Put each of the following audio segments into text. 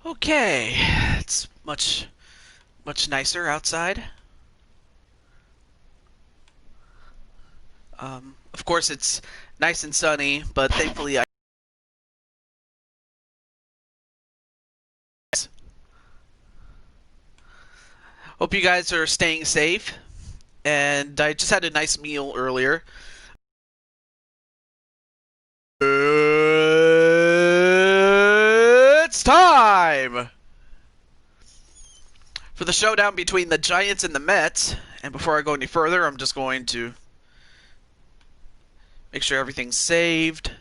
Okay, it's much nicer outside. Of course, it's nice and sunny, but thankfully I hope you guys are staying safe. And I just had a nice meal earlier. It's time for the showdown between the Giants and the Mets. And before I go any further, I'm just going to make sure everything's saved.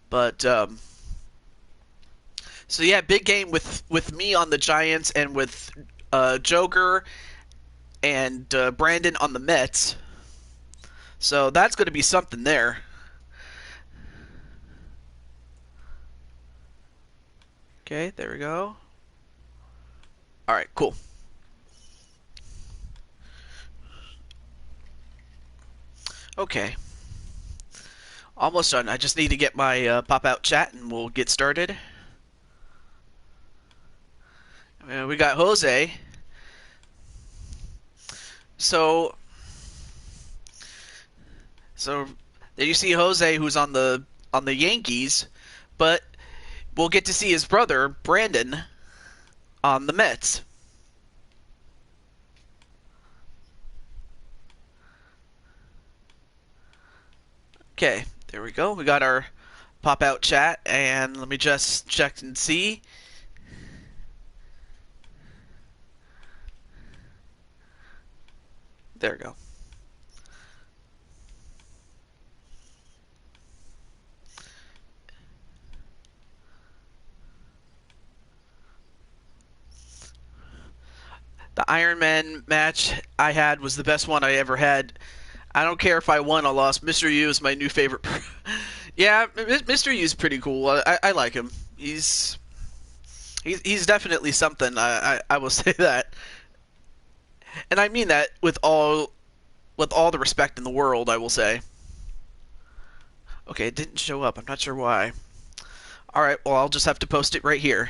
But so yeah, big game with me on the Giants and with Joker and Brandon on the Mets. So that's going to be something there. Okay, there we go. All right, cool. Okay. Almost done. I just need to get my pop-out chat and we'll get started. We got Jose. So there you see Jose, who's on the Yankees, but we'll get to see his brother Brandon on the Mets. Okay, there we go. We got our pop-out chat, and let me just check and see. There we go. The Iron Man match I had was the best one I ever had. I don't care if I won or lost. Mr. U is my new favorite. Yeah, Mr. U is pretty cool. I like him. He's definitely something. I will say that, and I mean that with all the respect in the world. I will say. Okay, it didn't show up. I'm not sure why. All right, well I'll just have to post it right here.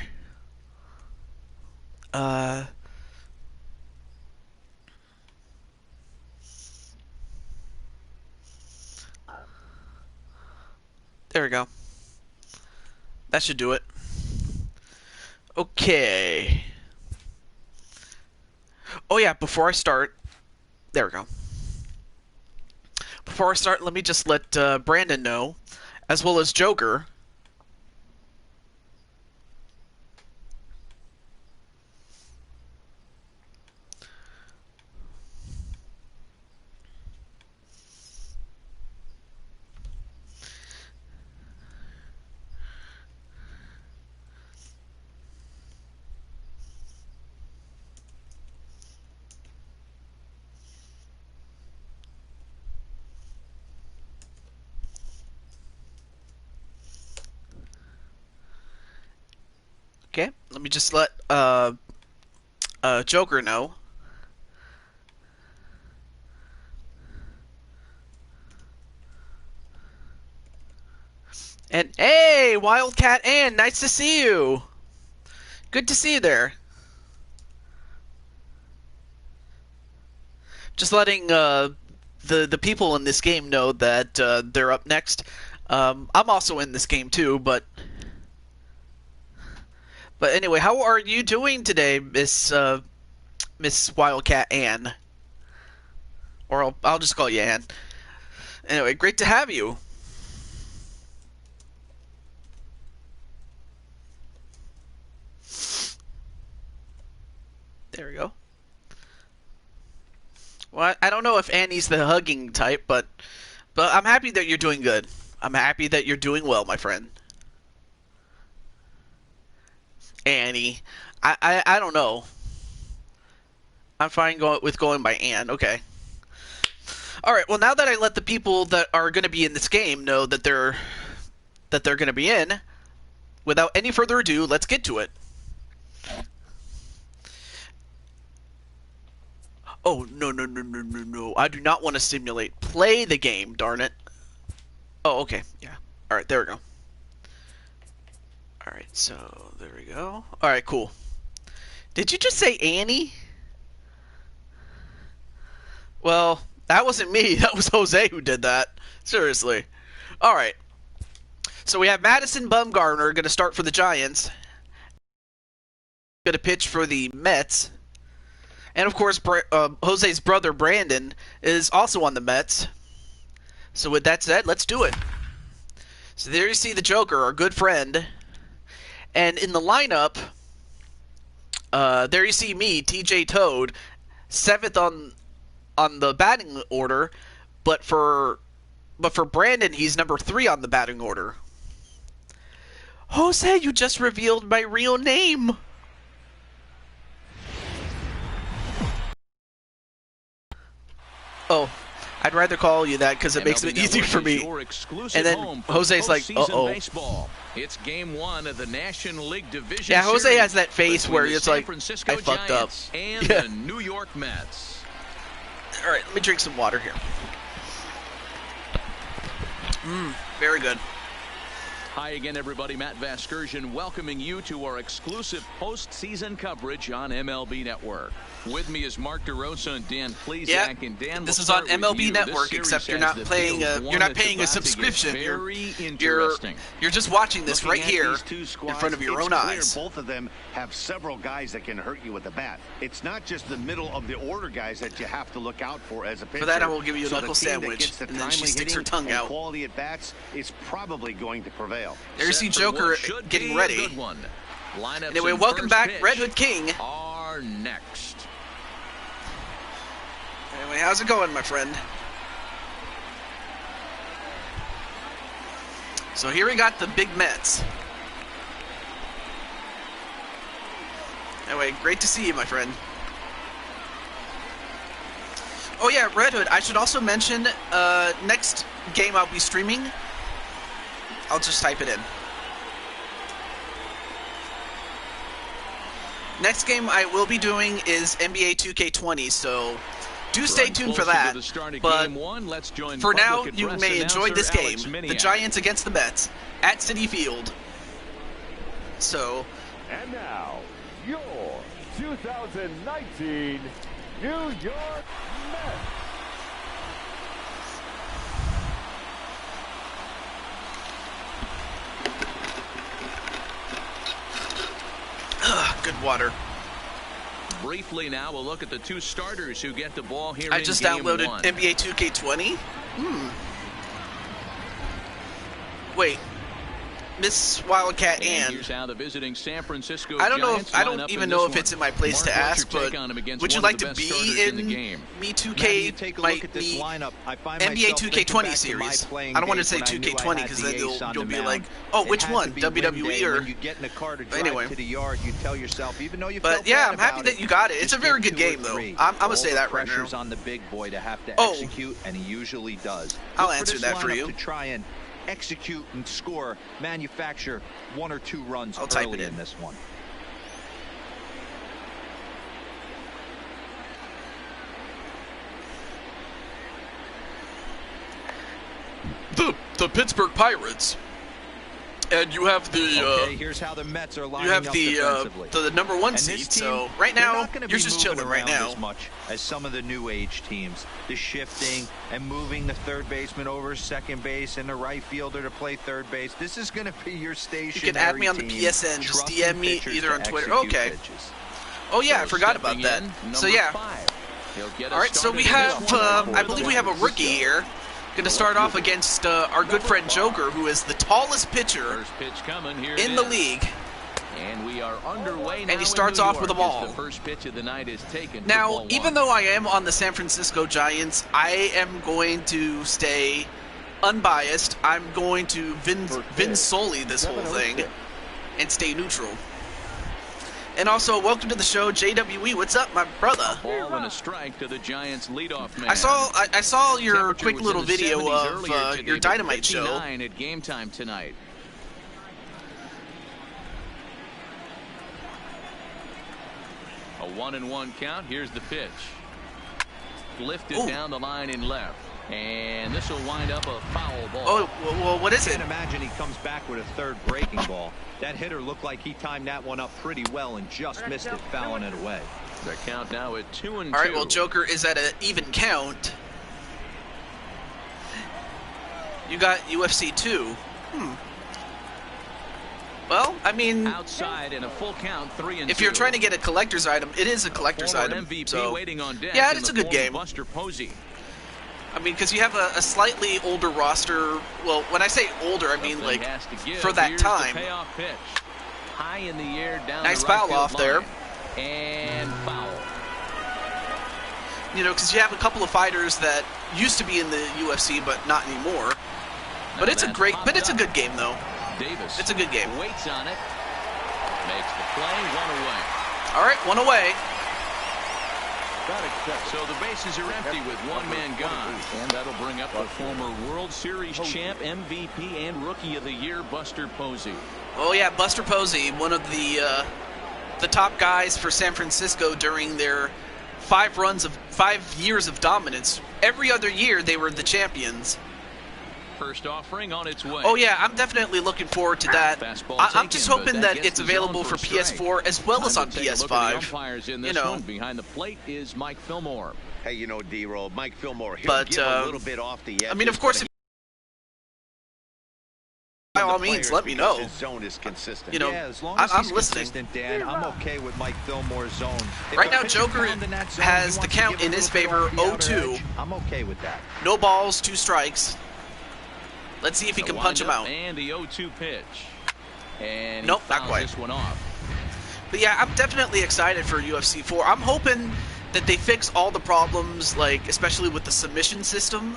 There we go. That should do it. Okay. Oh yeah, before I start, there we go. Before I start, let me just let Brandon know, as well as Joker. Okay, let me just let Joker know. And hey, Wildcat Ann, nice to see you. Good to see you there. Just letting the people in this game know that they're up next. I'm also in this game too, but anyway, how are you doing today, Miss Wildcat Ann? Or I'll just call you Ann. Anyway, great to have you. There we go. Well, I don't know if Annie's the hugging type, but I'm happy that you're doing good. I'm happy that you're doing well, my friend. Annie. I don't know. I'm fine going by Ann. Okay. All right. Well, now that I let the people that are going to be in this game know that they're going to be in, without any further ado, let's get to it. Oh, no. I do not want to simulate. Play the game, darn it. Oh, okay. Yeah. All right, there we go. All Alright, so there we go. Alright, cool. Did you just say Annie? Well, that wasn't me. That was Jose who did that. Seriously. Alright. So we have Madison Bumgarner going to start for the Giants. Going to pitch for the Mets. And, of course, Jose's brother, Brandon, is also on the Mets. So with that said, let's do it. So there you see the Joker, our good friend. And in the lineup, there you see me, TJ Toad, 7th on the batting order. But for Brandon, he's number 3 on the batting order. Jose, you just revealed my real name. Oh, I'd rather call you that because it makes it easier for me. And then Jose's like, uh-oh. It's game 1 of the National League Division. Yeah, Jose has that face where it's like, I fucked up. And the New York Mets. All right, let me drink some water here. Very good. Hi again, everybody. Matt Vasgersian welcoming you to our exclusive postseason coverage on MLB Network. With me is Mark DeRosa and Dan Plesac. Yeah, and Dan, this is on MLB Network, except you're not paying. You're not paying a subscription. You're just watching this right here in front of your own eyes. Both of them have several guys that can hurt you with the bat. It's not just the middle of the order guys that you have to look out for as a pitcher. For that, I will give you a knuckle sandwich, and then she sticks her tongue out. Quality at bats is probably going to prevail. There you see Joker getting ready. Anyway, welcome back, Red Hood King. Are next. Anyway, how's it going, my friend? So here we got the big Mets. Anyway, great to see you, my friend. Oh yeah, Red Hood, I should also mention, next game I'll be streaming. I'll just type it in. Next game I will be doing is NBA 2K20, so do stay tuned for that. But for now, you may enjoy this game. The Giants against the Mets at Citi Field. So. And now, your 2019 New York Mets. Good water. Briefly now, we'll look at the 2 starters who get the ball here. I just downloaded NBA 2K20. Wait, Miss Wildcat and here's how the visiting San Francisco I don't know. Giants I don't even know if it's in my place to ask, but would you like to be in Me 2K? My NBA 2K20 series. I don't want to say 2K20 because then you'll be like, oh, which one? WWE or? Anyway. But yeah, I'm happy that you got it. It's a very good game though. I'm gonna say that right now. On the big boy to have to execute, and he usually does. I'll answer that for you. To try and execute and score, manufacture 1 or 2 runs I'll type early it in this one. The Pittsburgh Pirates. And you have the okay, here's how the Mets are lining you have up the number 1 seed. So right now you're just chilling right now. As much as some of the new age teams, the shifting and moving the third baseman over second base and the right fielder to play third base. This is going to be your station. You can add me on the PSN. Just DM me either on Twitter. Okay. Oh yeah, I forgot about that. So yeah. All right, so we have I believe we have a rookie here. Going to start off against our good friend Joker, who is the tallest pitcher in the league. And we are underway now. And he starts off with a ball. The first pitch of the night is taken. Now, even though I am on the San Francisco Giants, I am going to stay unbiased. I'm going to Vin Soli this whole thing and stay neutral. And also, welcome to the show, JWE. What's up, my brother? Ball and a strike to the Giants leadoff man. I saw your quick little video of your Dynamite show. At game time tonight. A 1-1 count. Here's the pitch. Lifted down the line in left. And this will wind up a foul ball. Oh, well, what is I it? can't imagine he comes back with a third breaking ball. That hitter looked like he timed that one up pretty well and just missed it, fouling it away. The count now at 2-2. All right, well, Joker is at an even count. You got UFC 2. Well, I mean, outside in a full count, 3-2. if you're trying to get a collector's item, it is a collector's Former item. MVP So, waiting on deck yeah, in it's the a good form game. of Buster Posey. I mean, because you have a slightly older roster. Well, when I say older, I mean like Has to give. for that Here's the time. payoff pitch. High in the air, down Nice the right foul field off there. line. And foul. You know, because you have a couple of fighters that used to be in the UFC but not anymore. But it's a great, but it's a good game though. Davis. It's a good game. Waits on it. Makes the play. 1 away. All right, 1 away. So the bases are empty with 1 man gone. And that'll bring up the former World Series champ, MVP, and Rookie of the Year, Buster Posey. Oh yeah, Buster Posey, one of the top guys for San Francisco during their 5 years of dominance. Every other year they were the champions. First offering on its way. Oh yeah, I'm definitely looking forward to that. Fastball I'm taken, just but hoping that that gets it's the zone available for strike. PS4 as well as on Time to take a look at the PS5. umpires in this You know, one. Behind the plate is Mike Fillmore. Hey, you know, D-Roll, Mike Fillmore, he'll But, give a little bit off the edges. I mean, of course, but by the all means, players, let me because know. His zone is consistent. You know, Yeah, as long as I'm he's listening. consistent, Dan, I'm okay with Mike Fillmore's zone. If Right a now, pitcher Joker found in that zone, has he the wants to count give in a his little bit favor, off the outer 0-2. edge. I'm okay with that. No balls, 2 strikes. Let's see if he The can punch him windup out. And the 0-2 pitch. And he Nope, not fouls quite. this one off. But yeah, I'm definitely excited for UFC 4. I'm hoping that they fix all the problems, like especially with the submission system.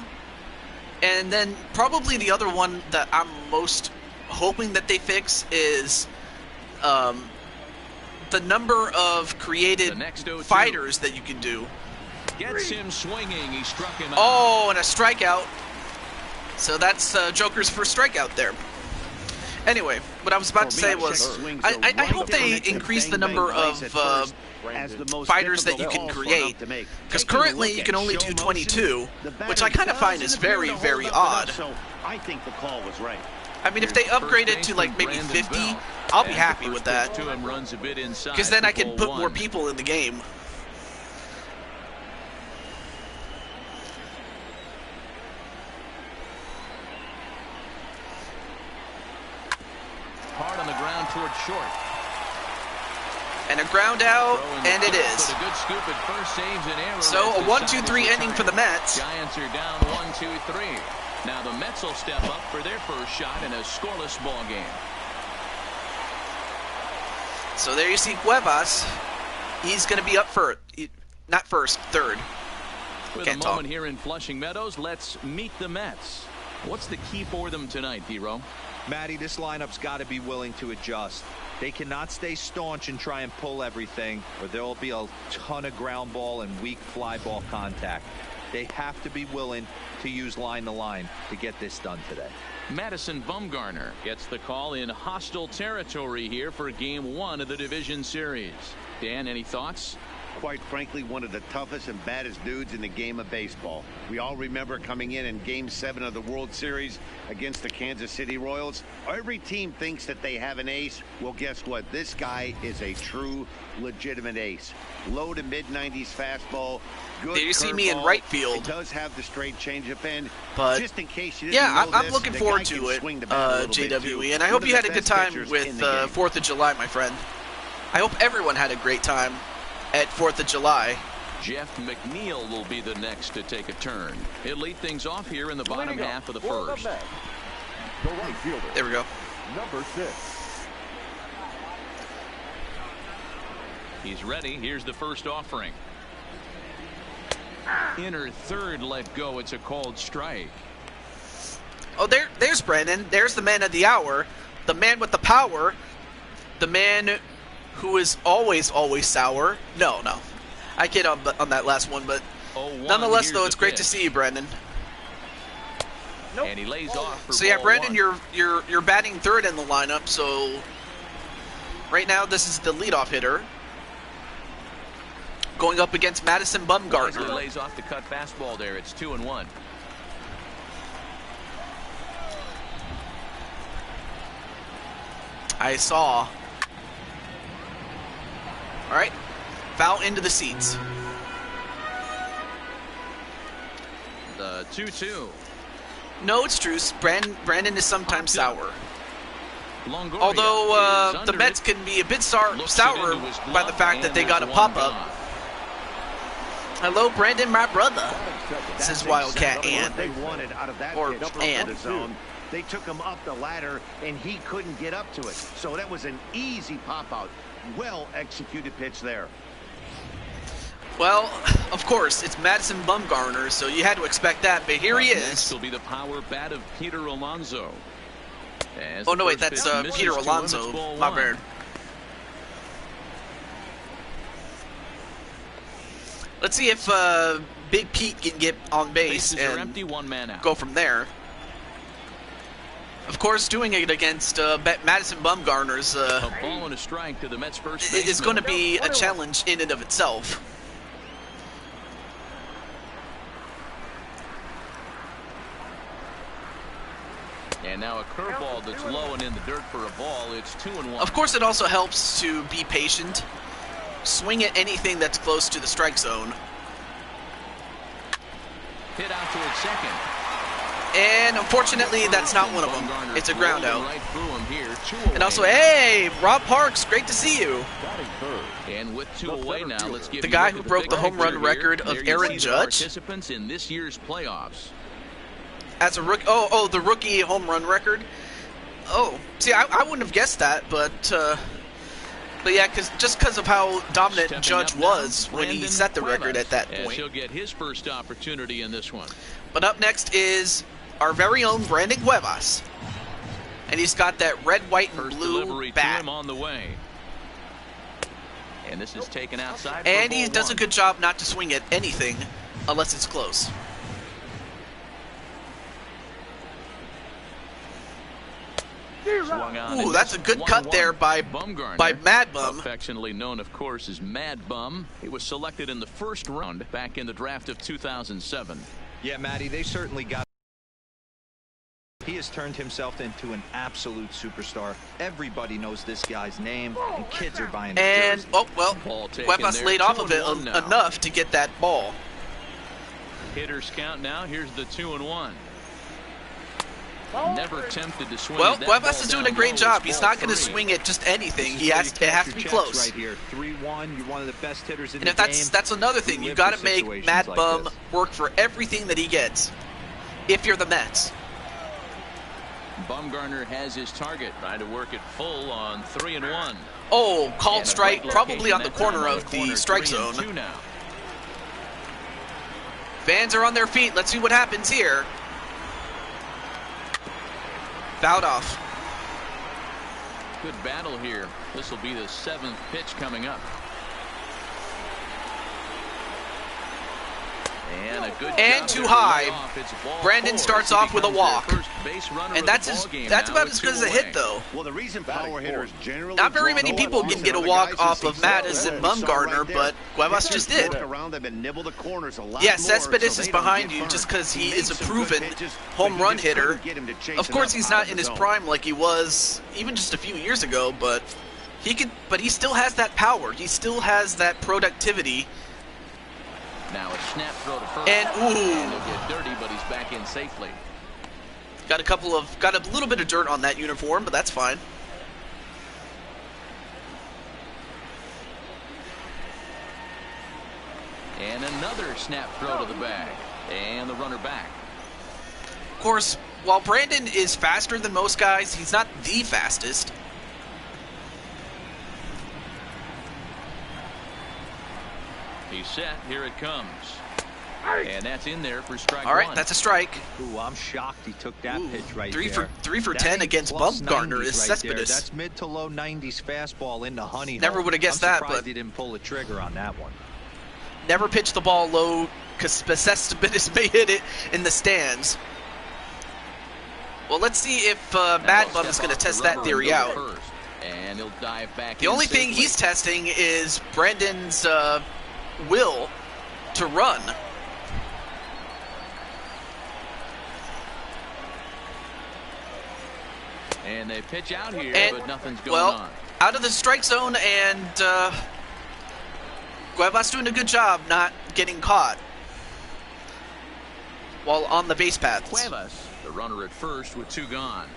And then probably the other one that I'm most hoping that they fix is the number of created The next 0-2. fighters that you can do. Gets him swinging. He struck him out. Oh, and a strikeout. So that's Joker's first strikeout there. Anyway, what I was about to say was, I hope they increase the number of fighters that you can create, because currently you can only do 22, which I kind of find is very, very odd. So I think the call was right. I mean, if they upgrade it to like maybe 50, I'll be happy with that, To him runs a bit inside because then for I can ball put 1. more people in the game. Hard on the ground towards short. And a ground out, Throwing and it the is. But a good scoop at first, saves an error. So a as the 1-2-3 side is ending for the retired. Mets. Giants are down 1-2-3. Now the Mets will step up for their first shot in a scoreless ball game. So there you see Cuevas. He's going to be up first. Not first, third. With Can't a moment talk. here in Flushing Meadows, let's meet the Mets. What's the key for them tonight, D-Row? Matty, this lineup's got to be willing to adjust. They cannot stay staunch and try and pull everything, or there will be a ton of ground ball and weak fly ball contact. They have to be willing to use line to line to get this done today. Madison Bumgarner gets the call in hostile territory here for Game 1 of the Division Series. Dan, any thoughts? Quite frankly, one of the toughest and baddest dudes in the game of baseball. We all remember coming in Game 7 of the World Series against the Kansas City Royals. Every team thinks that they have an ace. Well, guess what? This guy is a true, legitimate ace. Low to mid-90s fastball. Good There you see me in curveball. right field. He does have the straight changeup end. But just in case you didn't yeah, know I'm this, looking the forward guy to can it, swing the bat a little bit, too. JWE. And I One hope of you the had a good best time pitchers with in the game. 4th of July, my friend. I hope everyone had a great time at 4th of July. Jeff McNeil will be the next to take a turn. He'll lead things off here in the bottom Leading half of the for first. Mets, the right fielder, There we go. number 6. He's ready. Here's the first offering. Inner third let go. It's a called strike. Oh, there's Brandon. There's the man of the hour. The man with the power. The man who is always, always sour. No. I kid on that last one, but 0-1, nonetheless, here's though, the it's great to pitch. see you, Brandon. And he lays off for So yeah, ball Brandon, 1. you're batting third in the lineup. So right now, this is the leadoff hitter going up against Madison Wisely Bumgarner. lays off the cut fastball there. It's 2-1. I saw. All right, foul into the seats. The 2-2. No, it's true. Brandon is sometimes sour. Longoria Although is the under Mets it. can be a bit sour Looks it by into his the glove, fact that and they got a there's one pop-up. gone. Hello, Brandon, my brother. That's Says Wildcat exactly and. what they wanted out of that Or pitch from and. the zone. They took him up the ladder, and he couldn't get up to it. So that was an easy pop-out. Well executed pitch there. Well, of course, it's Madison Bumgarner, so you had to expect that, but here he Next is. will be the power bat of Peter Alonso. As Oh, the no, wait, first that's pitch misses Peter to him, Alonso. it's ball My one. bad. Let's see if Big Pete can get on base Bases are and empty, one man out. go from there. Of course, doing it against Madison Bumgarner's A ball and a strike to the Mets first baseman. is going to be a challenge in and of itself. And now a curveball that's low and in the dirt for a ball. It's 2-1. Of course, it also helps to be patient. Swing at anything that's close to the strike zone. Hit out towards second. And unfortunately, that's not one of them. Bumgarner It's a ground rolling out. right through him here. And also, hey, Rob Parks, great to see you. Batting third. And with two away now, let's give The you a guy look who at broke big the home run picture record here. of There you Aaron see the Judge. participants in this year's playoffs. As a rookie, the rookie home run record. Oh, see, I wouldn't have guessed that, but yeah, just because of how dominant Stepping Judge up now, was when he Brandon set the record Cuevas, at that as point. he'll get his first opportunity in this one. But up next is our very own Brandon Cuevas, and he's got that red, white, and First blue delivery to bat, him on the way. And this is taken outside. and for he ball does a one. good job not to swing at anything unless it's close. Swung on Ooh, and that's a good cut 1-1. there by Bumgarner, Mad Bum. affectionately known, of course, as Mad Bum. He was selected in the first round back in the draft of 2007. Yeah, Matty, they certainly got. He has turned himself into an absolute superstar. Everybody knows this guy's name, and kids are buying his And, jersey. oh, well, Ball taken Cuevas there, laid off of it 2-1 now. enough to get that ball. Hitters count now. Here's the 2-1. Never tempted to swing. Well, that Cuevas ball is doing down a great low. job. It's He's ball not going to 3. swing at just anything. This is where you It has cash to be your close. checks right here. 3-1. You're one of the best hitters in And the if game. that's another thing, We you live got to for make situations Mad like Bum this. work for everything that he gets. If you're the Mets, Bumgarner has his target. Trying to work it full on 3-1. oh, called And a strike, great probably on the location that corner time of the strike 3-2 zone. now. Fans are on their feet. Let's see what happens here. Fouled off. Good battle here. This will be the 7th pitch coming up. And a good And job too there to high. lay off. It's ball Brandon 4. starts He off with a becomes their walk. first base runner of And the that's ballgame that's now about with as good as 2 a hit, away. though. Well, the reason power hitters generally Not very draw many no people walks can get a are the walk guys off who of see Madison we saw Bumgarner, right there. but Cuevas Hitters just did. work around them and nibble the corners a lot Yeah, more, Cespedes so is they don't behind get you burned. just because he made is a some good proven pitches, home but he run just couldn't hitter. get him to chase Of course, enough he's out not of in the his zone. prime like he was even just a few years ago, but he still has that power. He still has that productivity. Now a snap throw to first. And, ooh. And he'll get dirty, but he's back in safely. Got a little bit of dirt on that uniform, but that's fine. And another snap throw to the bag. And the runner back. Of course, while Brandon is faster than most guys, he's not the fastest. He's set. Here it comes. And that's in there for strike All right, one. that's a strike. Ooh, I'm shocked he took that Ooh, pitch right three there. for That 10 ain't against plus Bumgarner 90s is right there. Cespedes. That's mid to low 90s fastball into honey. Never would have guessed I'm that, surprised but he didn't pull the trigger on that one. never pitch the ball low because Cespedes may hit it in the stands. Well, let's see if Mad Bum is going to test that theory out. First, and he'll dive back The in only thing safely. he's testing is Brandon's will to run. And they pitch out here, And, but nothing's going well, on. out of the strike zone, and Cuevas doing a good job not getting caught while on the base paths. Cuevas, the runner at first with 2 gone.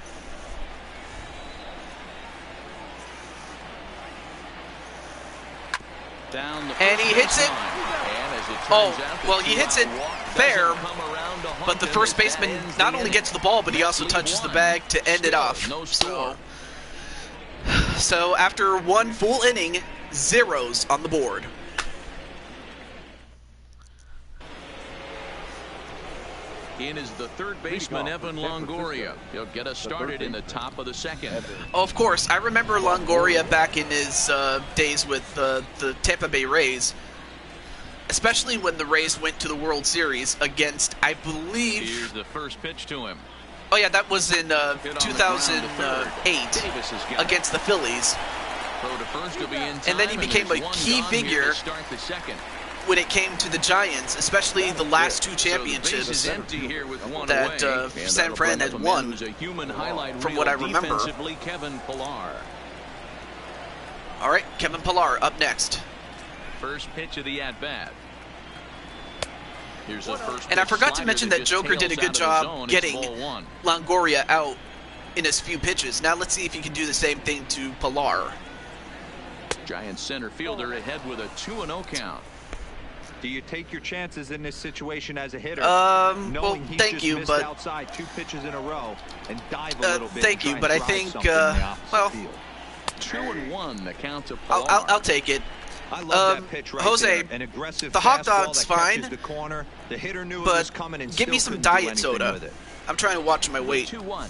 Down the And he hits it. And as it turns Oh, out, the well, he hits it walk fair, doesn't come around to haunt but the him first as that baseman ends not the only inning. gets the ball, but he also Lead touches the one. bag to end it Still off. no score. So after 1 full inning, 0s on the board. In is the third baseman, Edwin Longoria. He'll get us started in the top of the second. Oh, of course, I remember Longoria back in his days with the Tampa Bay Rays, especially when the Rays went to the World Series against, I believe... Here's the first pitch to him. Oh yeah, that was in 2008 against the Phillies. Throw to first will be in time, And then he became a there's key one gone here figure to start the second. when it came to the Giants, especially the last 2 So the base championships is empty here with one that away, and San that'll Fran bring had up a won, man who's a human highlight from reel what I remember. defensively, Kevin Pillar. All right, Kevin Pillar up next. First pitch of the at-bat. Here's the first And I pitch forgot to slider mention that just Joker did a tails good out of the job zone. It's getting ball 1. Longoria out in his few pitches. Now let's see if he can do the same thing to Pillar. Giant center fielder ahead with a 2-0 count. Do you take your chances in this situation as a hitter? Well, knowing he's thank just you, missed but outside 2 pitches in a row and dive a little bit. thank and you, try but and I drive think, something in the opposite well, field. 2-1, the count to Pillar. I'll take it. I love that pitch right Jose, there. An aggressive the hot fastball dog's that catches fine, the corner. The hitter knew it but was coming and give me still some couldn't do diet anything soda. with it. I'm trying to watch my weight. 2-1.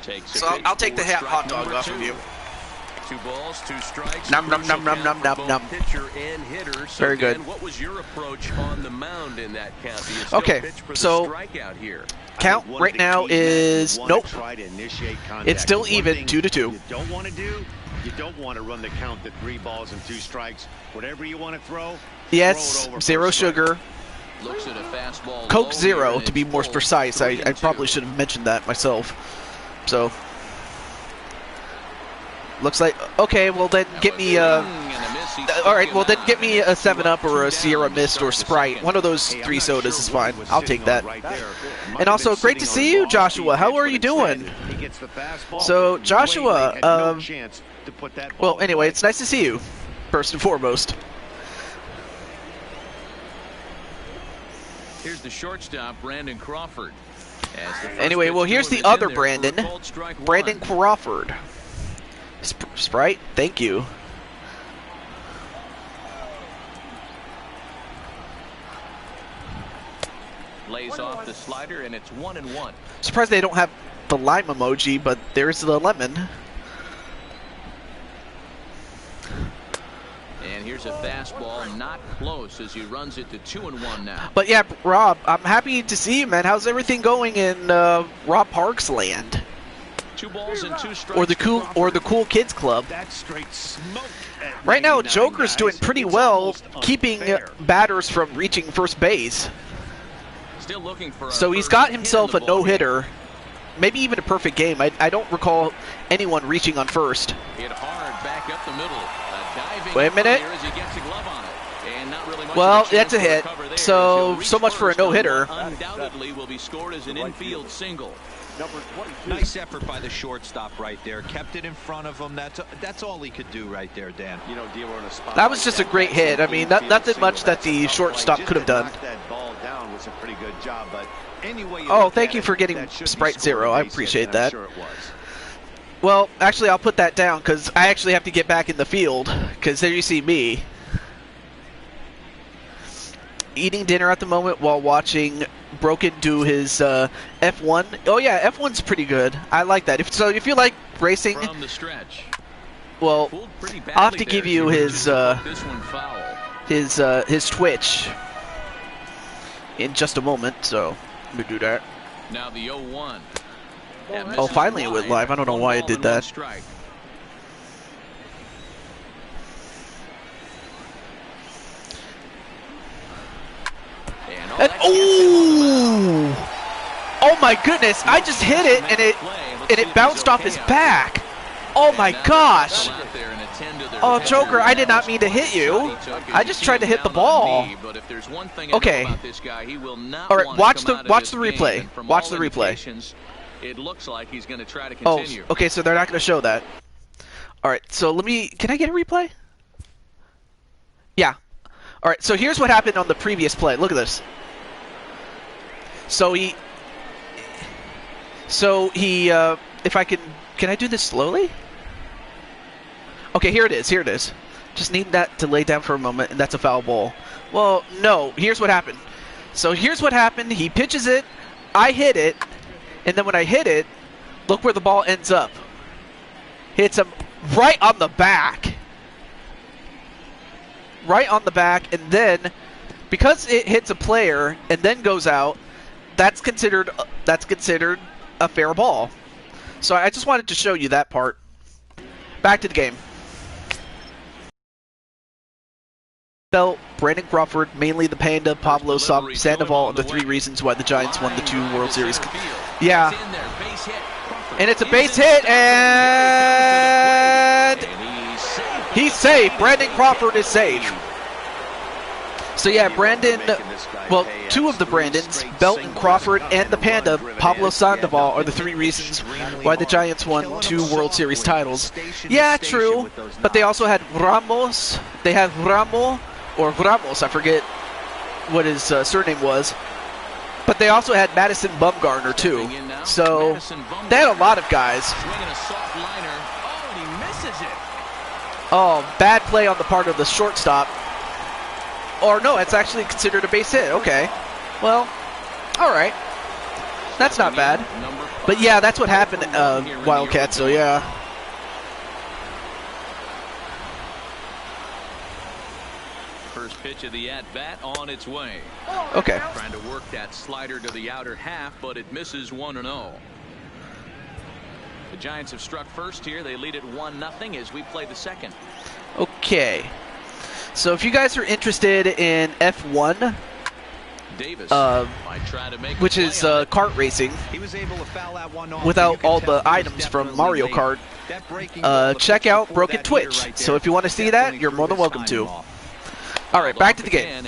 Takes So I'll take the hot dog off of you. 2 balls, 2 strikes. Nom, nom, nom, nom, nom, nom, nom. Pitcher and hitter. So Very good. Dan, what was your approach on the mound in that count? Do you still Okay, pitch for the so- strikeout here? Count One of right the now keys, Matt, is you wanna nope. try to initiate contact. It's still One even, thing 2-2. You don't want to do. You don't want to run the count to 3 balls and 2 strikes. Whatever you want to throw. Yes, throw it over 0 for a strike. sugar. Looks at a fastball. Coke low 0 here, and to be it's more full. precise. I 3-2. probably should have mentioned that myself. So looks like okay. Well then get me all right. Well then get me a 7-Up or a Sierra Mist or Sprite. One of those Hey, I'm 3 not sodas sure is what fine. was I'll sitting take that. on right there. Might And have also, been great to sitting see on you, the ball Joshua. How speed, are you but instead doing? he gets the fastball. So, Way Joshua, had no chance to put that ball Well, anyway, away. it's nice to see you, first and foremost. Here's the shortstop, Brandon Crawford. As the first Anyway, pitch well, to here's him the is other in there for a Brandon. called strike 1. Brandon Crawford. Sprite, thank you. Lays off the slider, and it's 1-1. Surprised they don't have the lime emoji, but there's the lemon. And here's a fastball, not close, as he runs it to 2-1 now. But yeah, Rob, I'm happy to see you, man. How's everything going in Rob Park's land, 2 balls and 2 strikes. or the cool kids club? That's straight smoke. At Right now, 99, Joker's guys. doing pretty It's well, almost keeping unfair. batters from reaching first base. Still looking for a So he's first got hit in himself the a ball game. no-hitter, maybe even a perfect game. I don't recall anyone reaching on first. Hit hard back up the middle. Diving Wait a minute. here as he gets a glove on it. And not really much Well, of a chance that's a to hit. recover there, So as he'll so reach much for a first on no-hitter. what undoubtedly will be scored as an infield single. Number 22. Nice effort by the shortstop right there. Kept it in front of him. That's all he could do right there, Dan. You know, dealer in a spot That was like just a that, great that's hit. an I mean, infield nothing single. much that the That's a tough shortstop play. could have Just to done. knock that ball down was a pretty good job, but anyway. Oh, thank you for getting Sprite Zero. I appreciate that. Sure it was. Well, actually, I'll put that down because I actually have to get back in the field. Because there you see me eating dinner at the moment while watching Broken do his F1. Oh yeah, F1's pretty good. I like that. If you like racing, From the stretch. well, Pulled pretty I'll have badly to give there, you so he his just caught this one foul. his Twitch in just a moment. So let me do that. Now the 0-1. Oh, finally it went live. I don't know why it did that. Strike. And And, oh my goodness! I just hit it and it and it bounced off his back. Oh my gosh! Oh, Joker, I did not mean to hit you. I just tried to hit the ball. Okay. All right, watch the replay. Watch the replay. It looks like he's going to try to continue. Oh, okay, so they're not going to show that. All right, so can I get a replay? Yeah. All right, so here's what happened on the previous play. Look at this. So he, if I can I do this slowly? Okay, here it is. Just need that to lay down for a moment, and that's a foul ball. Well, no, here's what happened. So here's what happened. He pitches it, I hit it, and then when I hit it, look where the ball ends up. Hits him right on the back. Right on the back, and then, because it hits a player and then goes out, that's considered a fair ball. So I just wanted to show you that part. Back to the game. Belt, Brandon Crawford, mainly the Panda, Pablo Sandoval are the three reasons why the Giants won the 2 World Series. Yeah. And it's a base hit, and he's safe. Brandon Crawford is safe. So yeah, Brandon, well, 2 of the Brandons, Belt and Crawford, and the Panda, Pablo Sandoval, are the 3 reasons why the Giants won 2 World Series titles. Yeah, true, but they also had Ramos. They had Ramos, I forget what his surname was. But they also had Madison Bumgarner, too. So they had a lot of guys. Oh, bad play on the part of the shortstop. Or no, it's actually considered a base hit. Okay. Well, all right. That's not bad. But yeah, that's what happened at Wildcats, so yeah. First pitch of the at-bat on its way. Okay. Trying to work that slider to the outer half, but it misses 1-0. The Giants have struck first here. They lead it 1-0 as we play the second. Okay. So if you guys are interested in F1, Davis, which is kart racing, without all the items from Mario Kart, check out Broken Twitch. So if you want to see that, you're more than welcome to. All right, back to the game.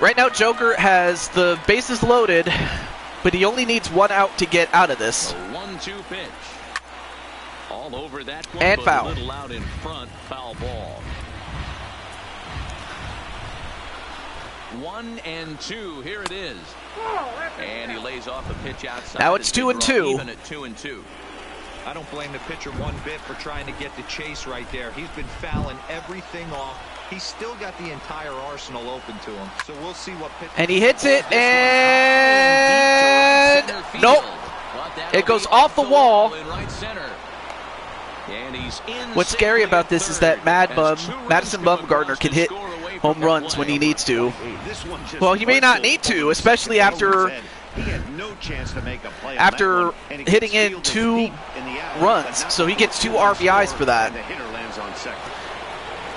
Right now, Joker has the bases loaded, but he only needs 1 out to get out of this. 1-2 pitch. All over that one, and foul. A little out in front, foul ball. 1-2. Here it is. And he lays off a pitch outside. Now it's 2-2. Even at 2-2. I don't blame the pitcher one bit for trying to get the chase right there. He's been fouling everything off. He's still got the entire arsenal open to him. So we'll see what pitch. And he hits it, and nope. It goes off the wall. What's scary about this is that Madison Bumgarner can hit home runs when he needs to. Well, he may not need to, especially after hitting in 2 runs. So he gets 2 RBIs for that.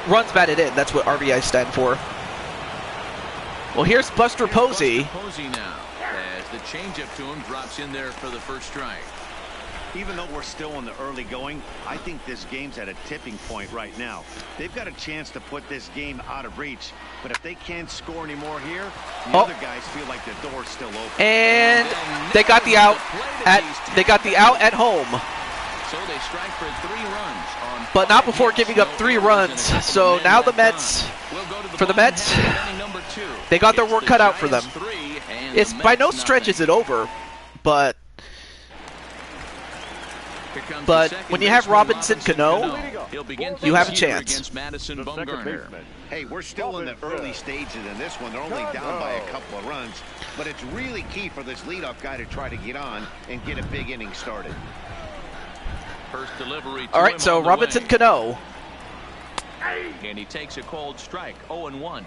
Runs batted in, that's what RBI stand for. Well, here's Buster Posey. Posey now, as the changeup to him drops in there for the first strike. Even though we're still in the early going, I think this game's at a tipping point right now. They've got a chance to put this game out of reach, but if they can't score anymore here, the other guys feel like the door's still open. And they got the out at home. So they strike for 3 runs on, but not before giving up 3 runs. So now the Mets, they got their work cut out for them. It's by no stretch is it over, but when you have Robinson Cano, you have a chance. Hey, we're still in the early stages in this one. They're only down by a couple of runs, but it's really key for this leadoff guy to try to get on and get a big inning started. First delivery. All right, so Robinson Cano. And he takes a cold strike, 0-1.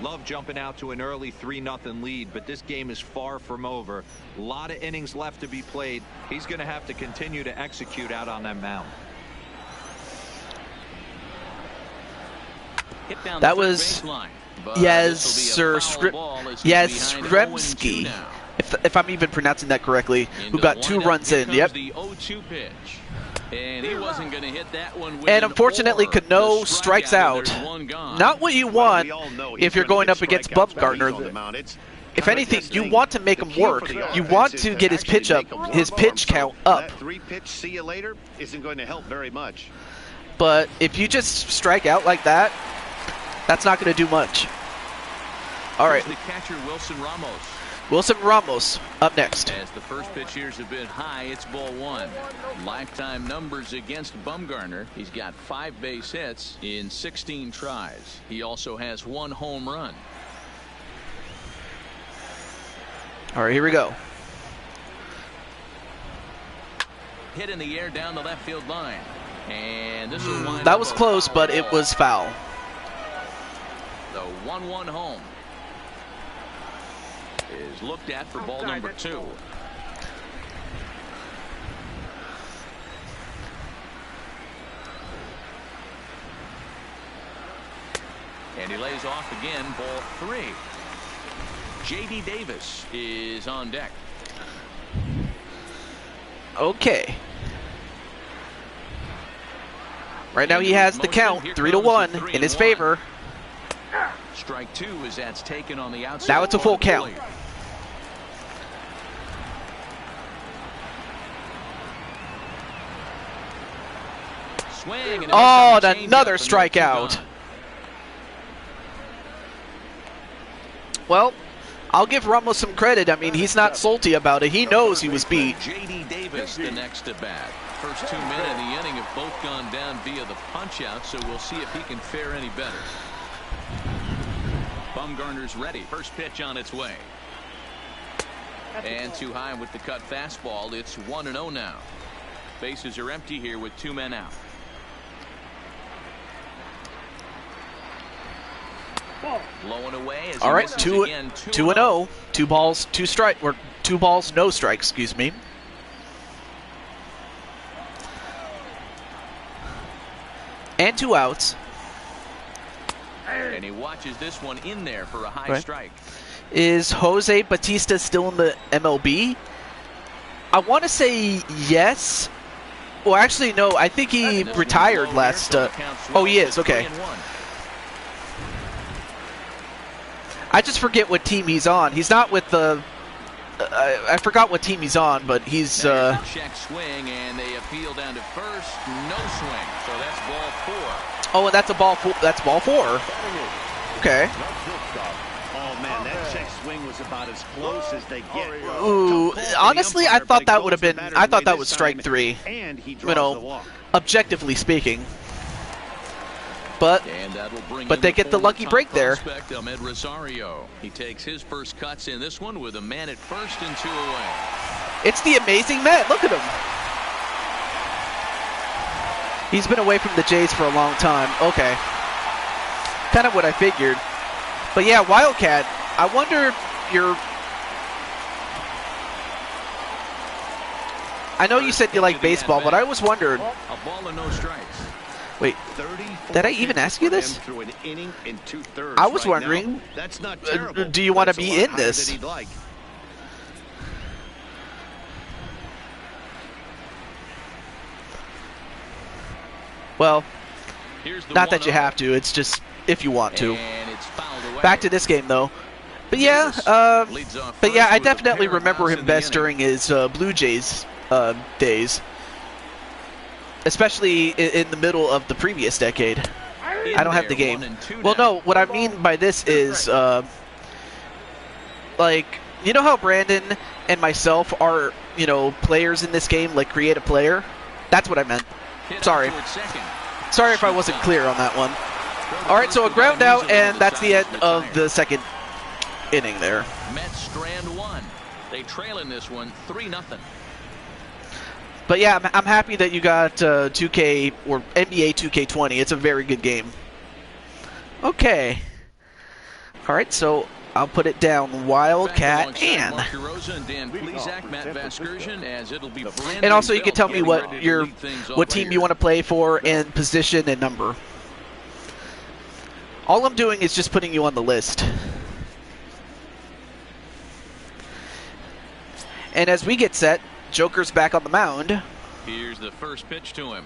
Love jumping out to an early 3-0 lead, but this game is far from over. A lot of innings left to be played. He's going to have to continue to execute out on that mound. That was Yastrzemski. if I'm even pronouncing that correctly, who got 2 runs in. Yep. The 0-2 pitch. And he wasn't going to hit that one with And unfortunately, Cano strikes out. Not what you want if you're going up against Bumgarner. If anything, you want to make him work. You want to get his pitch count up. That 3-pitch see you later isn't going to help very much. But if you just strike out like that, that's not going to do much. All right. The catcher, Wilson Ramos. Wilson Ramos up next. As the first pitch here is a bit high, it's ball 1. Lifetime numbers against Bumgarner. He's got 5 base hits in 16 tries. He also has 1 home run. All right, here we go. Hit in the air down the left field line. And this will wind That was close, but it was foul. The 1-1 home is looked at for ball number 2. And he lays off again, ball 3. J.D. Davis is on deck. Okay. Right now he has the count 3-1 in his favor. Strike 2 as that's taken on the outside. Now it's a full count. Swing, and oh, another strikeout. Well, I'll give Ramos some credit. I mean, he's not salty about it. He knows he was beat. J.D. Davis, the next at bat. First 2 men in the inning have both gone down via the punch-out, so we'll see if he can fare any better. Bumgarner's ready. First pitch on its way. And too high with the cut fastball. It's 1-0 now. Bases are empty here with 2 men out. Blowing away. All right, 2-0. 2 balls, 2 strike, or 2 balls, no strike. Excuse me. And 2 outs. And he watches this one in there for a high strike. Is Jose Bautista still in the MLB? I want to say yes. Well, actually, no. I think he retired last. Oh, he is. Okay. I just forget what team he's on. He's not with the. I forgot what team he's on, but he's. Check swing, and they appeal down to first. No swing, so that's ball 4. Oh, and that's a ball. That's ball 4. Okay. Oh man, that check swing was about as close as they get. Ooh, honestly, I thought that would have been. I thought that was strike 3. And he you know, objectively speaking. But they get the lucky break there. He takes his first cuts in this one with a man at first and 2 away. It's the amazing Met. Look at him. He's been away from the Jays for a long time. Okay. Kind of what I figured. But yeah, Wildcat, I wonder I know you said you like baseball, but I always wondered. A ball and no strikes. Wait, did I even ask you this? I was wondering, do you want to be in this? But not that you have to, it's just if you want to. Back to this game, though. But yeah, I definitely remember him best during his Blue Jays days. Especially in the middle of the previous decade. I don't have the game. Well, no, what I mean by this is, like, you know how Brandon and myself are, you know, players in this game, like creative player? That's what I meant. Sorry. Sorry if I wasn't clear on that one. All right, so a ground out, and that's the end of the second inning there. Mets strand 1. They trail in this one 3-0. But yeah, I'm happy that you got 2K or NBA 2K20. It's a very good game. Okay. All right, so I'll put it down. Wildcat and also you can tell me what team you want to play for and position and number. All I'm doing is just putting you on the list. And as we get set, Joker's back on the mound. Here's the first pitch to him.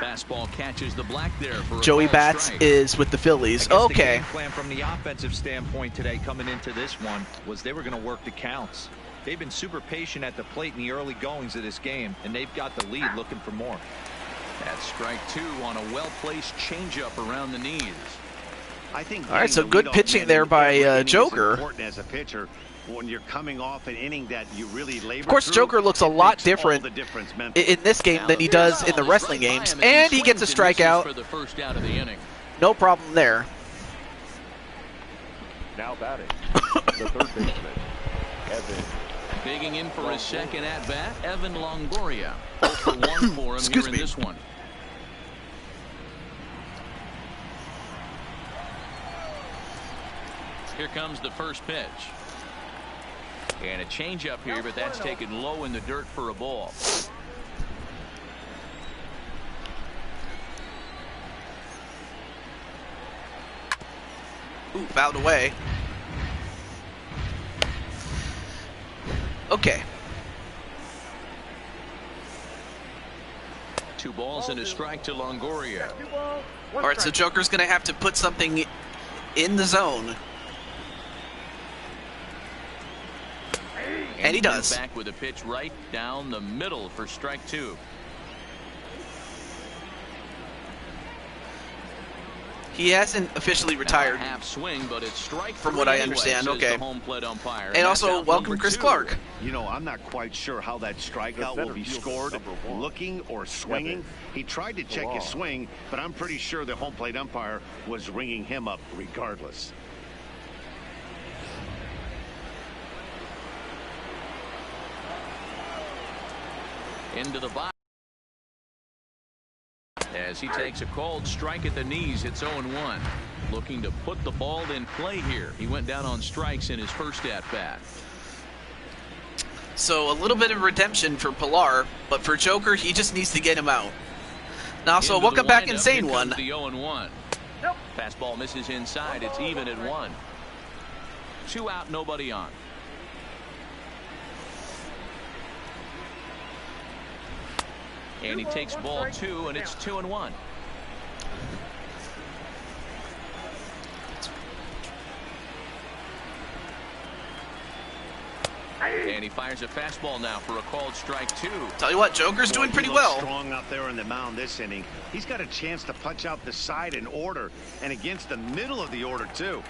Fastball catches the black there for a Joey ball Bats strike. is with the Phillies. I guess the Okay. game plan from the offensive standpoint today coming into this one was they were going to work the counts. They've been super patient at the plate in the early goings of this game, and they've got the lead looking for more. That's strike 2 on a well-placed changeup around the knees. I think All right, so getting good the leadoff pitching man there in by, every inning is Joker. important as a pitcher. When you're coming off an inning that you really labor Of course, through, Joker looks a it lot makes all different the difference mentally. in this game than he does in the wrestling games. And he gets a strikeout. For the first out of the inning. No problem there. Now batting, the third baseman, Edwin. Digging in for his second at-bat, Evan Longoria. 0 for 1 for him Excuse here me. in this one. Here comes the first pitch. And a changeup here, but that's taken low in the dirt for a ball. Ooh, fouled away. Okay. 2 balls and a strike to Longoria. All right, so Joker's going to have to put something in the zone. And he does. Back with a pitch right down the middle for strike 2. He hasn't officially retired. Half swing, but it's strike From 3 what I anyway, understand, says okay. the home plate umpire. And that's also, out welcome number Chris 2. Clark. You know, I'm not quite sure how that strikeout will be scored, looking or swinging. He tried to check his swing, but I'm pretty sure the home plate umpire was ringing him up regardless. Into the box. As he takes a called strike at the knees, it's 0-1. Looking to put the ball in play here. He went down on strikes in his first at-bat. So a little bit of redemption for Pilar, but for Joker, he just needs to get him out. Now, so Into welcome the back, windup. Insane Here comes One. The 0-1. Fastball misses inside. It's even at 1. 2 out, nobody on. And he takes ball 2, and it's 2-1. And he fires a fastball now for a called strike 2. Tell you what, Joker's doing pretty well. Strong out there on the mound this inning. He's got a chance to punch out the side in order, and against the middle of the order too.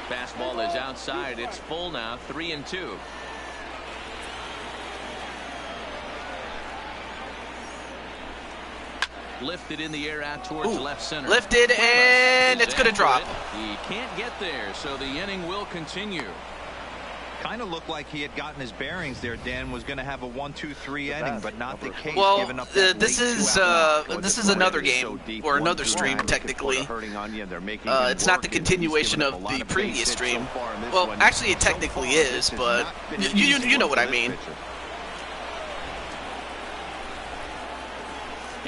Fastball is outside. It's full now. 3-2. Lifted in the air out towards Ooh, left center. lifted, and it's going to drop. He can't get there, so the inning will continue. Kind of looked like he had gotten his bearings there. Dan was going to have a 1-2-3 inning, but not the case. Well, giving up that this late is two-out this is another game or another stream technically. It's not the continuation of the previous stream. Well, actually, it technically is, but you know what I mean.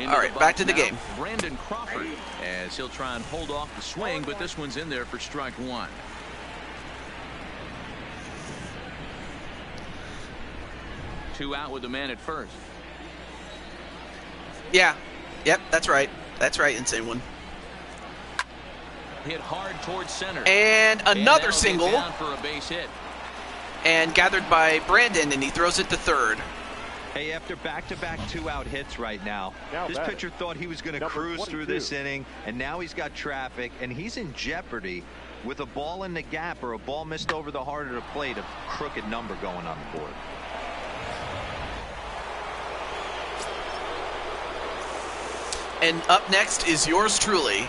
All right, back to the game. Brandon Crawford, as he'll try and hold off the swing, but this one's in there for strike 1. Two out with the man at first. Yeah. Yep, that's right. That's right, Insane One. Hit hard towards center. And another single. Down for a base hit. And gathered by Brandon, and he throws it to third. Hey, after back-to-back two-out hits right now, this pitcher thought he was going to cruise through this inning, and now he's got traffic, and he's in jeopardy with a ball in the gap or a ball missed over the heart of the plate, a crooked number going on the board. And up next is yours truly,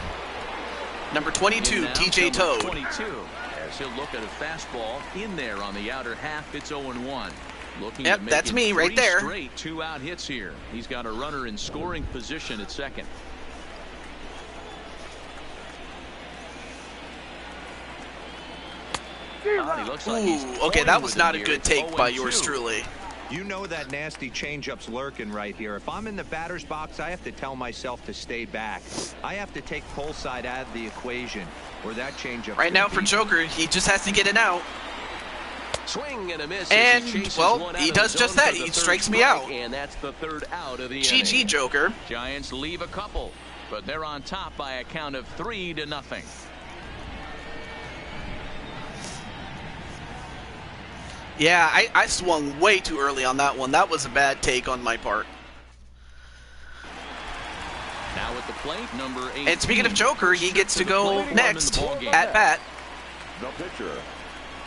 number 22, TJ Toad. 22, as he'll look at a fastball in there on the outer half. It's 0-1. Looking Yep, to make that's it me right there. Straight two-out hits here. He's got a runner in scoring position at second. He looks like he's Ooh, okay, that was with not him a here. good take by yours 0-2. truly. You know that nasty changeup's lurking right here. If I'm in the batter's box, I have to tell myself to stay back. I have to take pull side out of the equation, or that changeup. Right now for Joker, he just has to get it out. Swing and a miss. And, well, he does just that. He strikes me out. And that's the third out of the GG, inning. Joker. Giants leave a couple, but they're on top by a count of 3-0. Yeah, I swung way too early on that one. That was a bad take on my part. Now at the plate, number 18. And speaking of Joker, he gets to go next at bat. The pitcher,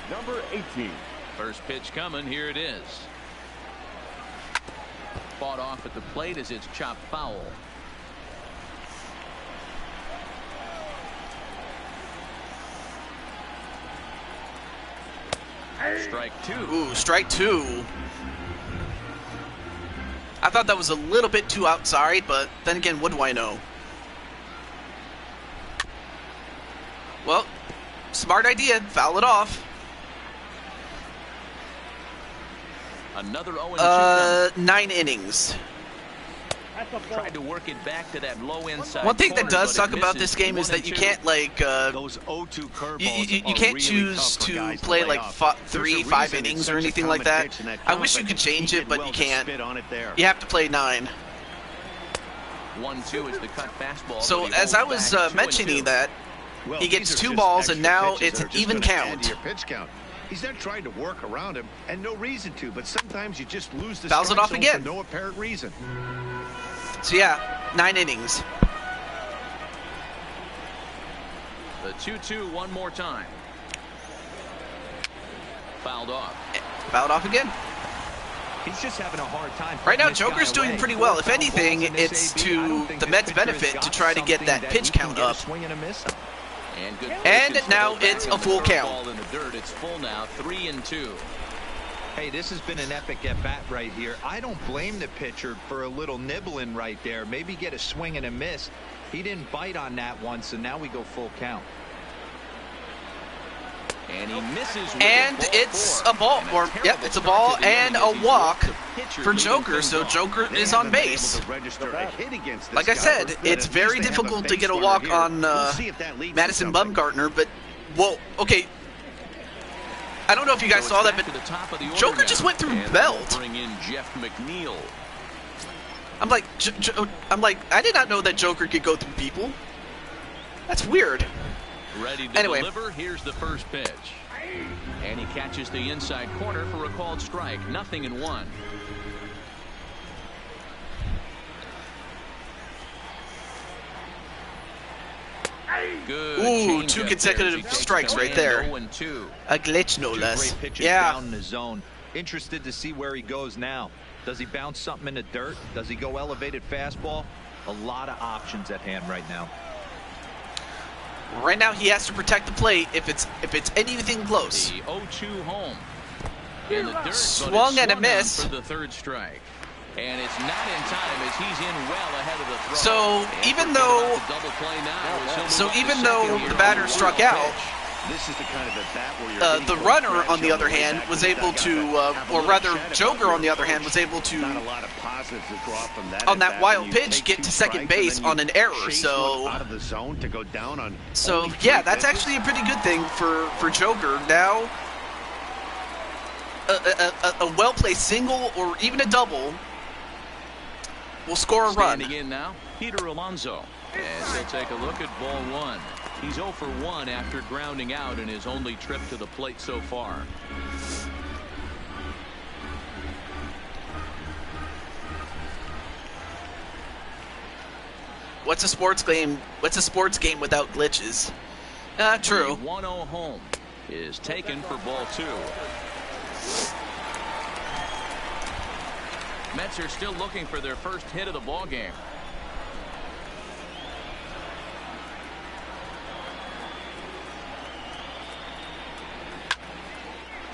number 18. First pitch coming. Here it is. Fought off at the plate as it's chopped foul. Strike two. Ooh, strike two. I thought that was a little bit too outside, but then again, what do I know? Well, smart idea. Foul it off. Another 0-2. 9 innings. Tried to work it back to that low inside. One thing that corner, does but suck it about misses. this game is that you can't like Those 0-2 curveballs you can't choose to play like 3, 5 innings or anything like that. I wish you could change it, but you can't. You have to play 9. 1-2 is the cut fastball. So but he as I holds was back 2-2. mentioning that, he gets 2 balls and now it's an even count. He's not trying to work around him, and no reason to, but sometimes you just lose the Fouls it off strike zone again. for no apparent reason. So yeah, 9 innings. The 2-2 one more time. Fouled off. Fouled off again. He's just having a hard time. Right now, putting this Joker's guy doing away. pretty well. 4 If foul anything, balls in this it's AB. I don't to think the this Mets' pitcher has benefit to got try to get something that pitch he can count get a up. swing and a miss on. And good And position now to go it's back a full on the count. ball in the dirt. It's full now, 3-2. Hey, this has been an epic at-bat right here. I don't blame the pitcher for a little nibbling right there. Maybe get a swing and a miss. He didn't bite on that one, so now we go full count. And he misses with And a ball it's four. a ball, And or terrible yep, it's a start ball to the and inning a as he's walk walked the pitcher for leading Joker. things So off. Joker They is on haven't been able base. to register a hit against this Like I guy, said, but it's at very least they have a difficult to base get a runner walk here. on We'll see if that leads to Madison something. Bumgarner. But whoa, okay. I don't know if you guys So saw it's that, back but to the top of the order Joker now. just went through And Belt. they'll bring in Jeff McNeil. I'm like, I did not know that Joker could go through people. That's weird. Ready to Anyway. deliver. Here's the first pitch. And he catches the inside corner for a called strike. 0-1. Good Ooh, changeup 2 there consecutive as he takes strikes right command. there. 0-2. A glitch, no Two less. great pitches Yeah. down in the zone. Interested to see where he goes now. Does he bounce something in the dirt? Does he go elevated fastball? A lot of options at hand right now. Right now, he has to protect the plate if it's anything close. The 0-2 home. In the dirt, but Swung it's and a swung on miss. for the third strike. And it's not in time as he's in well ahead of the throw. So And even forget though, about the double play now, as he'll move so up to even second though here the on batter the struck wild out, pitch. This is the kind of at bat where you're the hitting for a runner scratch on the other way hand back was to the able dugout. to, Have a or little rather, chat about Joker your on the other hand approach. was able to, Not a lot of positives to draw from that on that at-bat wild when you pitch, take get 2 to second strikes and base then on you an error. chase So, one out of the zone to go down on so only 3 yeah, that's pitches. actually a pretty good thing for Joker. Now, a well-placed single or even a double will score a run. Standing in now, Peter Alonso. As he'll take a look at ball 1. He's 0 for 1 after grounding out in his only trip to the plate so far. What's a sports game? What's a sports game without glitches? True. The 1-0 home is taken for ball 2. Mets are still looking for their first hit of the ball game.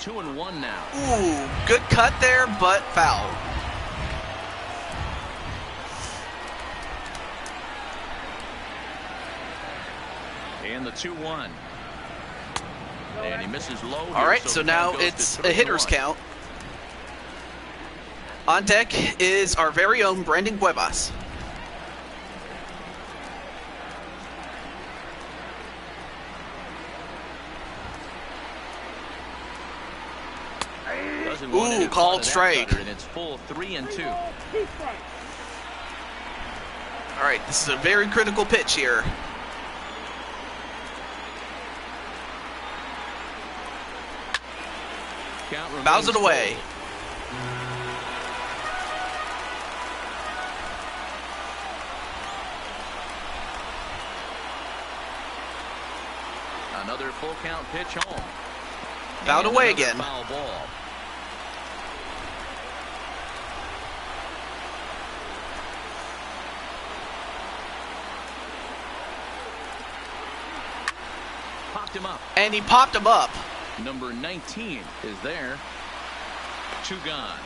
Two and one now. Ooh, good cut there, but foul. And the 2-1. And he misses low. All here, right, so the now count goes it's to a hitter's 3-1. count. On deck is our very own Brandon Cuevas. Ooh, called strike. And it's full 3-2. All right, this is a very critical pitch here. Fouls it away. Another full count pitch home. Fouled away again. Foul ball. Popped him up. And he popped him up. Number 19 is there. 2 gone.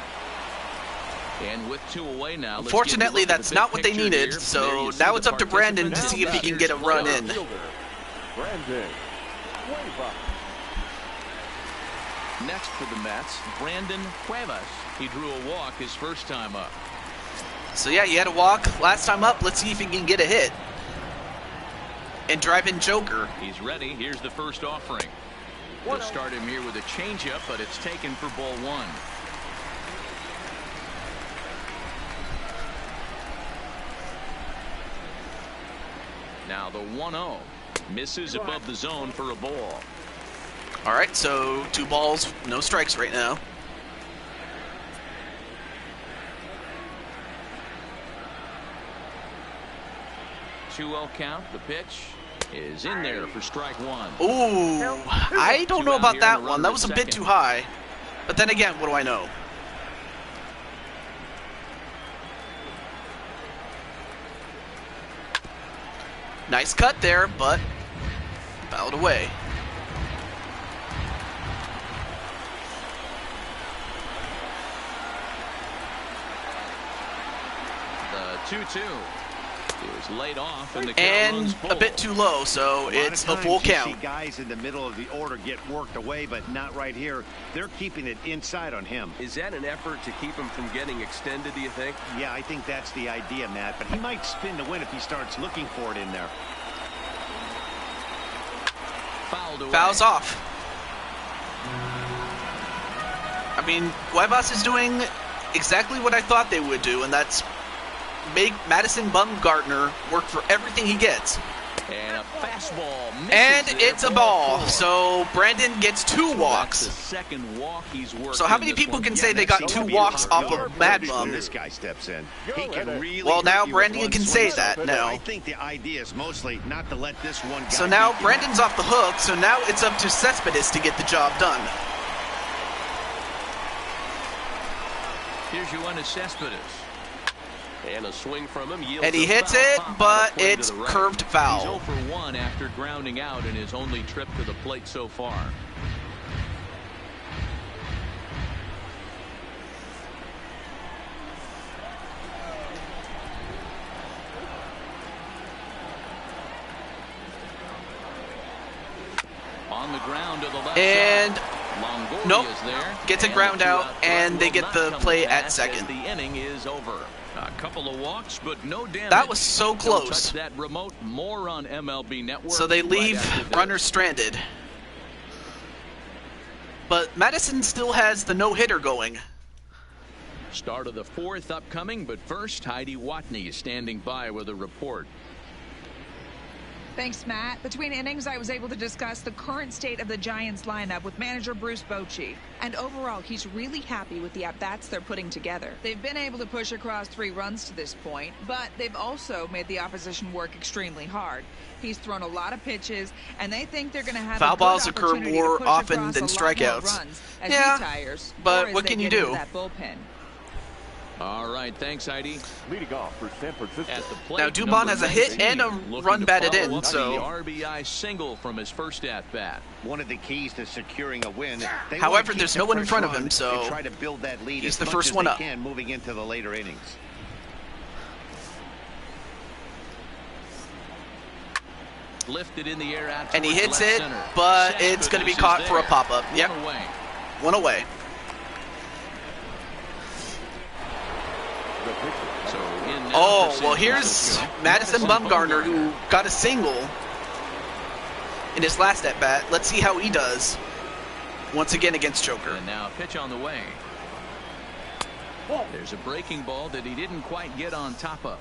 And with 2 away now. Unfortunately, that's not what they needed. So now it's up to Brandon to see if he can get a run in. Brandon. Next for the Mets, Brandon Cuevas. He drew a walk his first time up. So yeah, he had a walk last time up. Let's see if he can get a hit. And drive in Joker. He's ready. Here's the first offering. They'll start him here with a changeup, but it's taken for ball 1. Now the 1-0. Misses above the zone for a ball. All right, so 2 balls, no strikes right now. Two-0 count. The pitch is in there for strike 1. Ooh, I don't know about that one. That was a bit too high. But then again, what do I know? Nice cut there, but fouled away. The 2-2 is laid off, and the count runs full. A bit too low, so it's a full count. You see guys in the middle of the order get worked away, but not right here. They're keeping it inside on him. Is that an effort to keep him from getting extended, do you think? Yeah, I think that's the idea, Matt, but he might spin to win if he starts looking for it in there. Fouled away. Fouls off. I mean, Cuevas is doing exactly what I thought they would do, and that's make Madison Bumgarner work for everything he gets. And a fastball. And it's a ball. So Brandon gets 2 walks. That's the second walk he's worked. So how many people can say they got 2 walks off of Mad Bum? This guy steps in. He can really Well, now hurt you with Brandon one can swing. say that now. I think the idea is mostly not to let this one guy. So now beat you. Brandon's off the hook. So now it's up to Cespedes to get the job done. Here's Yoenis Cespedes. And a swing from him yields And he a hits foul it, pop on but a play to it's the right. curved He's foul. 0 for 1 after grounding out in his only trip to the plate so far. On the ground to the left And side. Longoria nope, is there. gets a And ground the out, two-out and throw they will get not the come play to at pass second. as the inning is over. A couple of walks, but no damage. That was so Don't close. touch that remote. More on MLB Network. So they right leave after this. runners stranded. But Madison still has the no-hitter going. Start of the 4th upcoming, but first, Heidi Watney is standing by with a report. Thanks, Matt. Between innings, I was able to discuss the current state of the Giants lineup with manager Bruce Bochy. And overall, he's really happy with the at-bats they're putting together. They've been able to push across 3 runs to this point, but they've also made the opposition work extremely hard. He's thrown a lot of pitches, and they think they're going to have Foul a good balls occur opportunity to more push often across than a lot more strikeouts. runs as Yeah, he tires, but or as what they can you get into do? that bullpen. All right, thanks, Heidi. Leading off for San Francisco. At the plate, Now, Dubon number has a hit 19, and a looking run to batted follow in, up so- the RBI single from his first at-bat. One of the keys to securing a win. They However, want to keep there's the no one in first front of run him, so and try to build that lead he's as the much first as one they up. can moving into the later innings. Lifted in the air out And he towards hits left it, center. but Cespedes it's going to be is caught for a there. pop-up. One Yep, away. 1 away. Oh, well, here's Madison Bumgarner, who got a single in his last at-bat. Let's see how he does once again against Joker. And now a pitch on the way. There's a breaking ball that he didn't quite get on top of.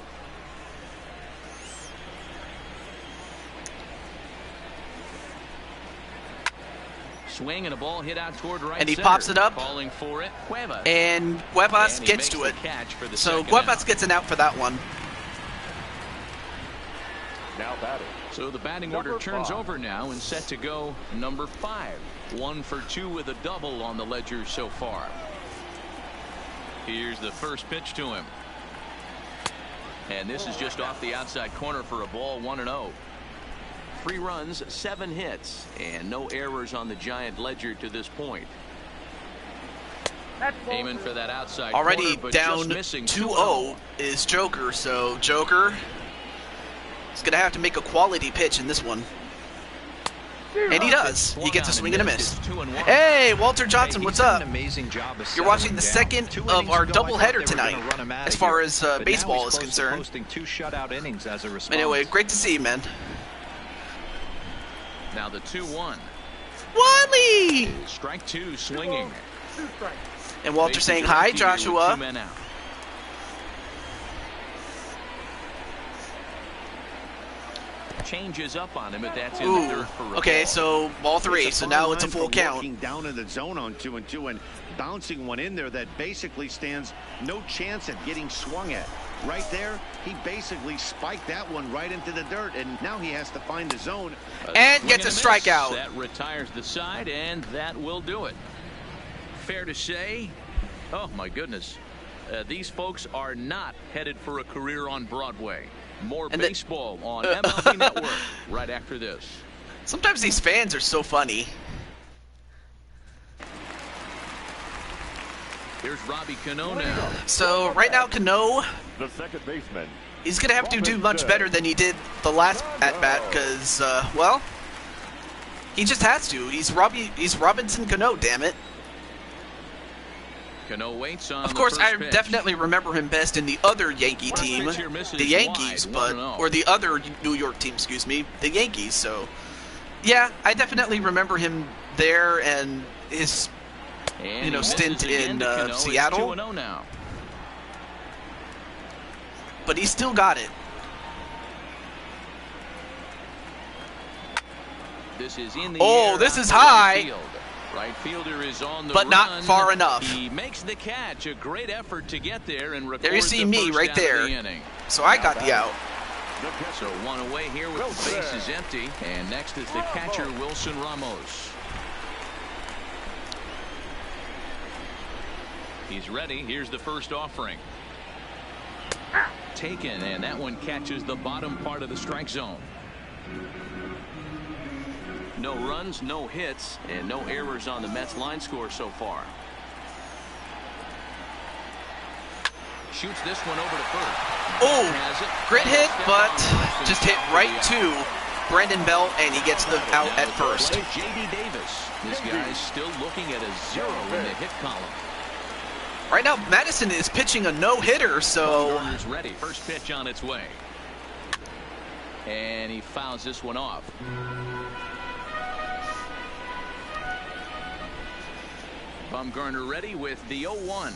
Swing and a ball hit out toward right and he center. pops it up, Calling for it, Cuevas. and Cuevas gets to it. So Cuevas gets an out for that one. Now batting. So the batting order turns over now and set to go number 5. 1 for 2 with a double on the ledger so far. Here's the first pitch to him. And this is just off the outside corner for a ball, 1-0. 3 runs, 7 hits, and no errors on the Giant ledger to this point. Aiming for that outside already corner, but down just missing 2-0 is Joker, so Joker is going to have to make a quality pitch in this one. And he does. He gets a swing and a miss. Hey, Walter Johnson, what's up? You're watching the second of our doubleheader tonight, as far as baseball is concerned. Anyway, great to see you, man. Now the 2-1. Wally! Strike 2 swinging. And Walter saying hi, Joshua. 2 men out. Changes up on him, but that's in the third for a okay, ball. so ball 3, so now it's a full count. Walking down in the zone on 2-2 and bouncing one in there that basically stands no chance at getting swung at. Right there, he basically spiked that one right into the dirt, and now he has to find the zone. And gets a strikeout. That retires the side, and that will do it. Fair to say, oh my goodness, these folks are not headed for a career on Broadway. More and baseball on MLB Network right after this. Sometimes these fans are so funny. Here's Robbie Cano now. So right now, Cano, The second baseman. he's going to have to do much better than he did the last at-bat because, well, he just has to. He's Robinson Cano, damn it. Cano waits on Of course, I pitch. definitely remember him best in the other Yankee team, the Yankees, or the other New York team, excuse me, the Yankees. So, yeah, I definitely remember him there and his, stint in Seattle. Now. But he still got it. This is in the this is high. Field. Right fielder is on the but run. not far enough. He makes the catch. A great effort to get there and record there you see the me first right out there. of the inning. So I got the out. So one away here with the bases empty. And next is the catcher, Wilson Ramos. He's ready. Here's the first offering. Taken, and that one catches the bottom part of the strike zone. No runs, no hits, and no errors on the Mets line score so far. Shoots this one over to first. Oh, great hit, but just hit right to Brandon Bell, and he gets the out at first. J.D. Davis. This guy's still looking at a 0 in the hit column. Right now, Madison is pitching a no-hitter, so... Bumgarner's ready. First pitch on its way. And he fouls this one off. Bumgarner ready with the 0-1.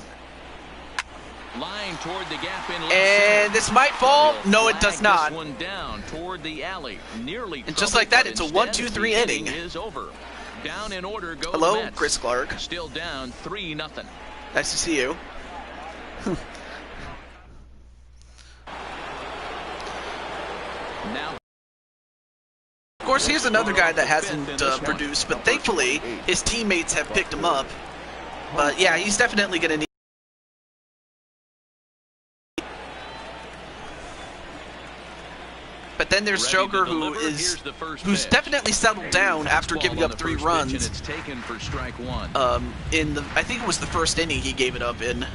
Line toward the gap in left and center. this might fall. No, it does not. This one down toward the alley. Nearly and just like that, it's a 1-2-3 inning. Is over. Down in order goes Hello, Mets. Chris Clark. Still down 3-0. Nice to see you. Now, of course, here's another guy that hasn't produced, but thankfully his teammates have picked him up. But yeah, he's definitely going to need. But then there's Joker, who's definitely settled down after giving up 3 runs. It's taken for strike 1. I think it was the first inning he gave it up in,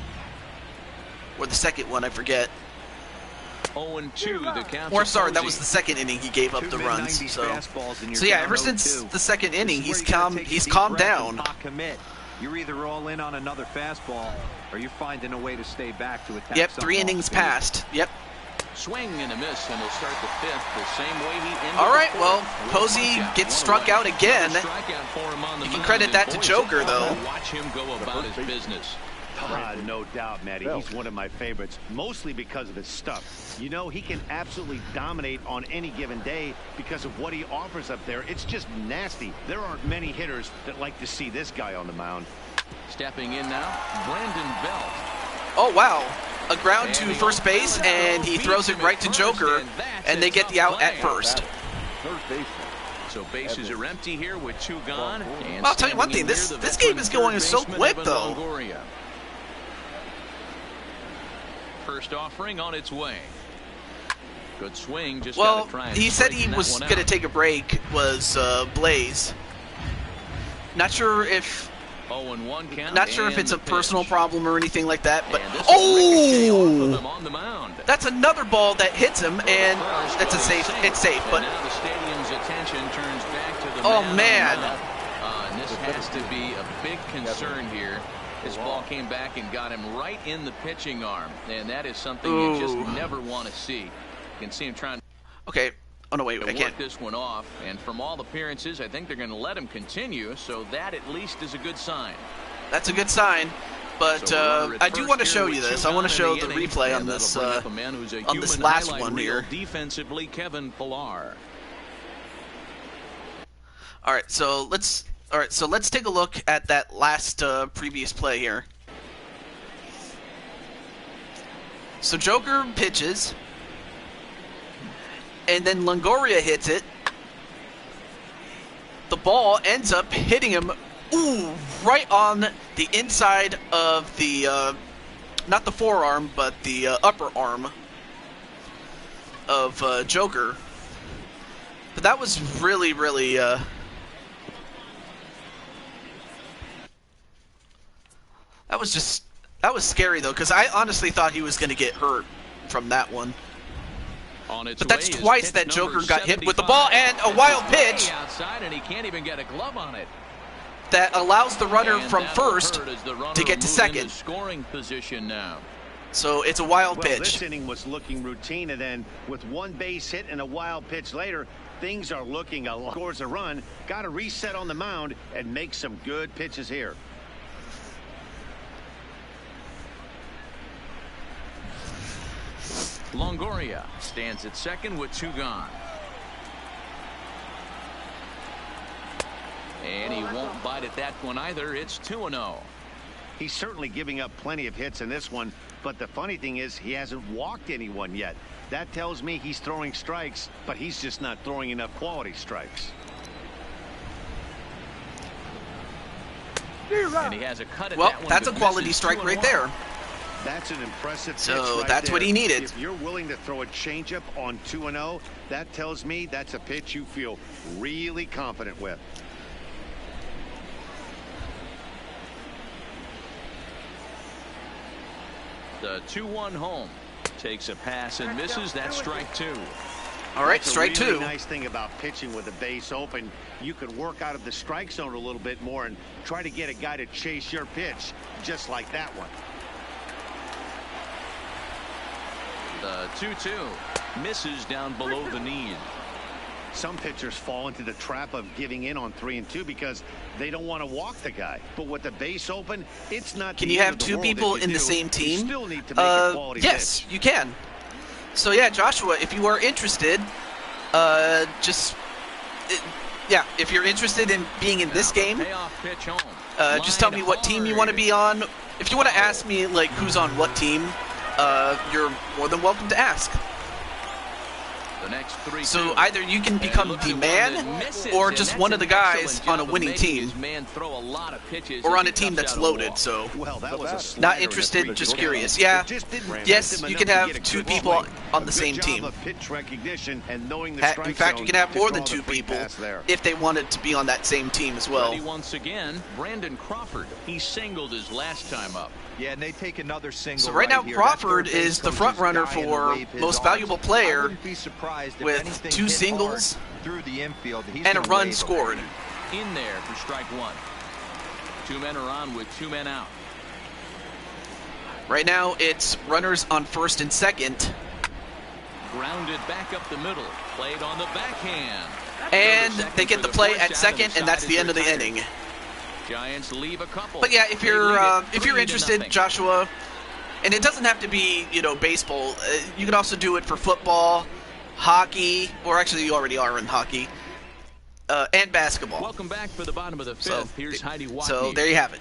or the second one, I forget. 0-2 the count. Or sorry, that was the second inning he gave up the runs. So yeah, ever since the second inning, he's calmed down. You're either all in on another fastball, or you're finding a way to stay back to attack. Yep, 3 innings passed. Yep. Swing and a miss, and he'll start the fifth the same way he ended. All right, the well, fourth. Posey gets struck out again. You can credit that to Joker, though. Watch him go about his business. No doubt, Matty. He's one of my favorites, mostly because of his stuff. You know, he can absolutely dominate on any given day because of what he offers up there. It's just nasty. There aren't many hitters that like to see this guy on the mound. Stepping in now, Brandon Belt. Oh, wow. A ground to first base, and he throws it right to Joker, and they get the out at first. Third baseman. So bases are empty here with 2 gone. And I'll tell you one thing, this game is going so quick, though. Longoria. First offering on its way. Good swing. Just well, try and he said he straighten was that one going to out. take a break, was Blaze. Not sure if... 0-1 count. Not sure if and it's a the personal pitch. problem or anything like that, but... And this will ricochet off of him Oh! on the mound. That's another ball that hits him, and that's a safe. It's safe, And but... now the stadium's attention turns back to the Oh, man on the man. mound. And this has to be a big concern here. This ball came back and got him right in the pitching arm, and that is something you just never want to see. You can see him trying Okay. Oh, no, wait, to I can't. work this one off, and from all appearances, I think they're going to let him continue, so that at least is a good sign. That's a good sign, but So runner at I do first want to here show with you 2 this. I want to show gone in the inning, replay on and this that'll bring up a man who's a on this human last highlight one reel here. Defensively, Kevin Pillar. All right, so let's take a look at that last previous play here. So Joker pitches, and then Longoria hits it. The ball ends up hitting him, right on the inside of the, not the forearm, but the upper arm of Joker. But that was really, really, that was scary, though, because I honestly thought he was going to get hurt from that one. But that's twice that Joker got hit with the ball, and a wild pitch Outside, and he can't even get a glove on it. that allows the runner And from that'll first hurt as the runner to get will to move second. into scoring position now. So it's a wild Well, pitch. this inning was looking routine, and then with 1 base hit and a wild pitch later, things are looking a lot. Scores a run, got to reset on the mound and make some good pitches here. Longoria stands at second with 2 gone. And he won't bite at that one either. It's 2-0. He's certainly giving up plenty of hits in this one, but the funny thing is he hasn't walked anyone yet. That tells me he's throwing strikes, but he's just not throwing enough quality strikes. And he has a cut at Well, that one, that's a but quality misses strike right 2-1. there. That's an impressive pitch So right that's what there. he needed. If you're willing to throw a changeup on 2-0, that tells me that's a pitch you feel really confident with. The 2-1 home takes a pass and misses. That's strike 2. All right, That's strike a really 2. nice thing about pitching with a base open. You can work out of the strike zone a little bit more and try to get a guy to chase your pitch, just like that one. The 2-2 misses down below the knee. Some pitchers fall into the trap of giving in on 3 and 2 because they don't want to walk the guy. But with the base open, it's not. Can the you end have of the 2 world people if you in the do. same You team? still need to make a quality Yes, pitch. you can. So yeah, Joshua, if you are interested, if you're interested in being in this game, Payoff pitch home. just tell me what team you want to be on. If you want to ask me like who's on what team, you're more than welcome to ask. The next 3-2. So either you can become the man or just one of the guys on a winning team, or on a team that's loaded. So Well, that was a slider not and a interested, 3-2 just count. curious. Yeah, It just didn't yes, tempt him you can enough to have get a 2 good people swing. on A the good same job team. of pitch recognition and knowing the In strike fact, you zone can have to more draw than the 2 free people pass there. if they wanted to be on that same team as well. Ready once again, Brandon Crawford. He singled his last time up. Yeah, and they take another single. So right now, here. Crawford That third is the base front coach runner dying to for wave his most arms. valuable I player wouldn't be surprised if with anything 2 hit singles hard through the infield. He's and a gonna run wave scored. In there for strike 1. 2 men are on with 2 men out. Right now, it's runners on first and second. Grounded back up the middle. Played on the backhand. And they get the play at second, and that's the end of the inning. Giants leave a couple. But yeah, if you're interested, Joshua, and it doesn't have to be, you know, baseball. You can also do it for football, hockey, or actually you already are in hockey, and basketball. Welcome back for the bottom of the fifth. Here's Heidi Watney. So there you have it.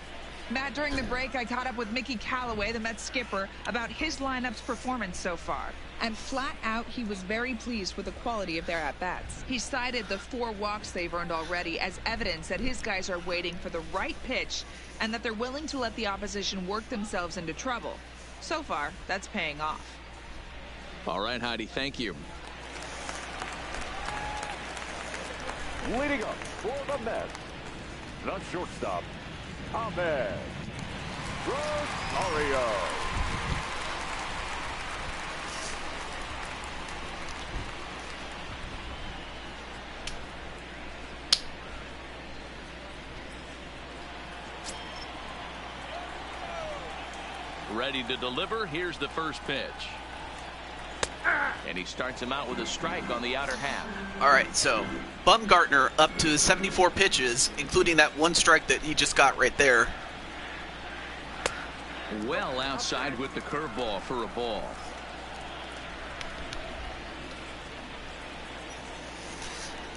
Matt, during the break, I caught up with Mickey Callaway, the Mets skipper, about his lineup's performance so far. And flat out, he was very pleased with the quality of their at-bats. He cited the 4 walks they've earned already as evidence that his guys are waiting for the right pitch and that they're willing to let the opposition work themselves into trouble. So far, that's paying off. All right, Heidi, thank you. Leading up for the Mets, the shortstop, Ahmed Rosario. Ready to deliver. Here's the first pitch. And he starts him out with a strike on the outer half. All right, so Bumgarner up to 74 pitches, including that 1 strike that he just got right there. Well outside with the curveball for a ball.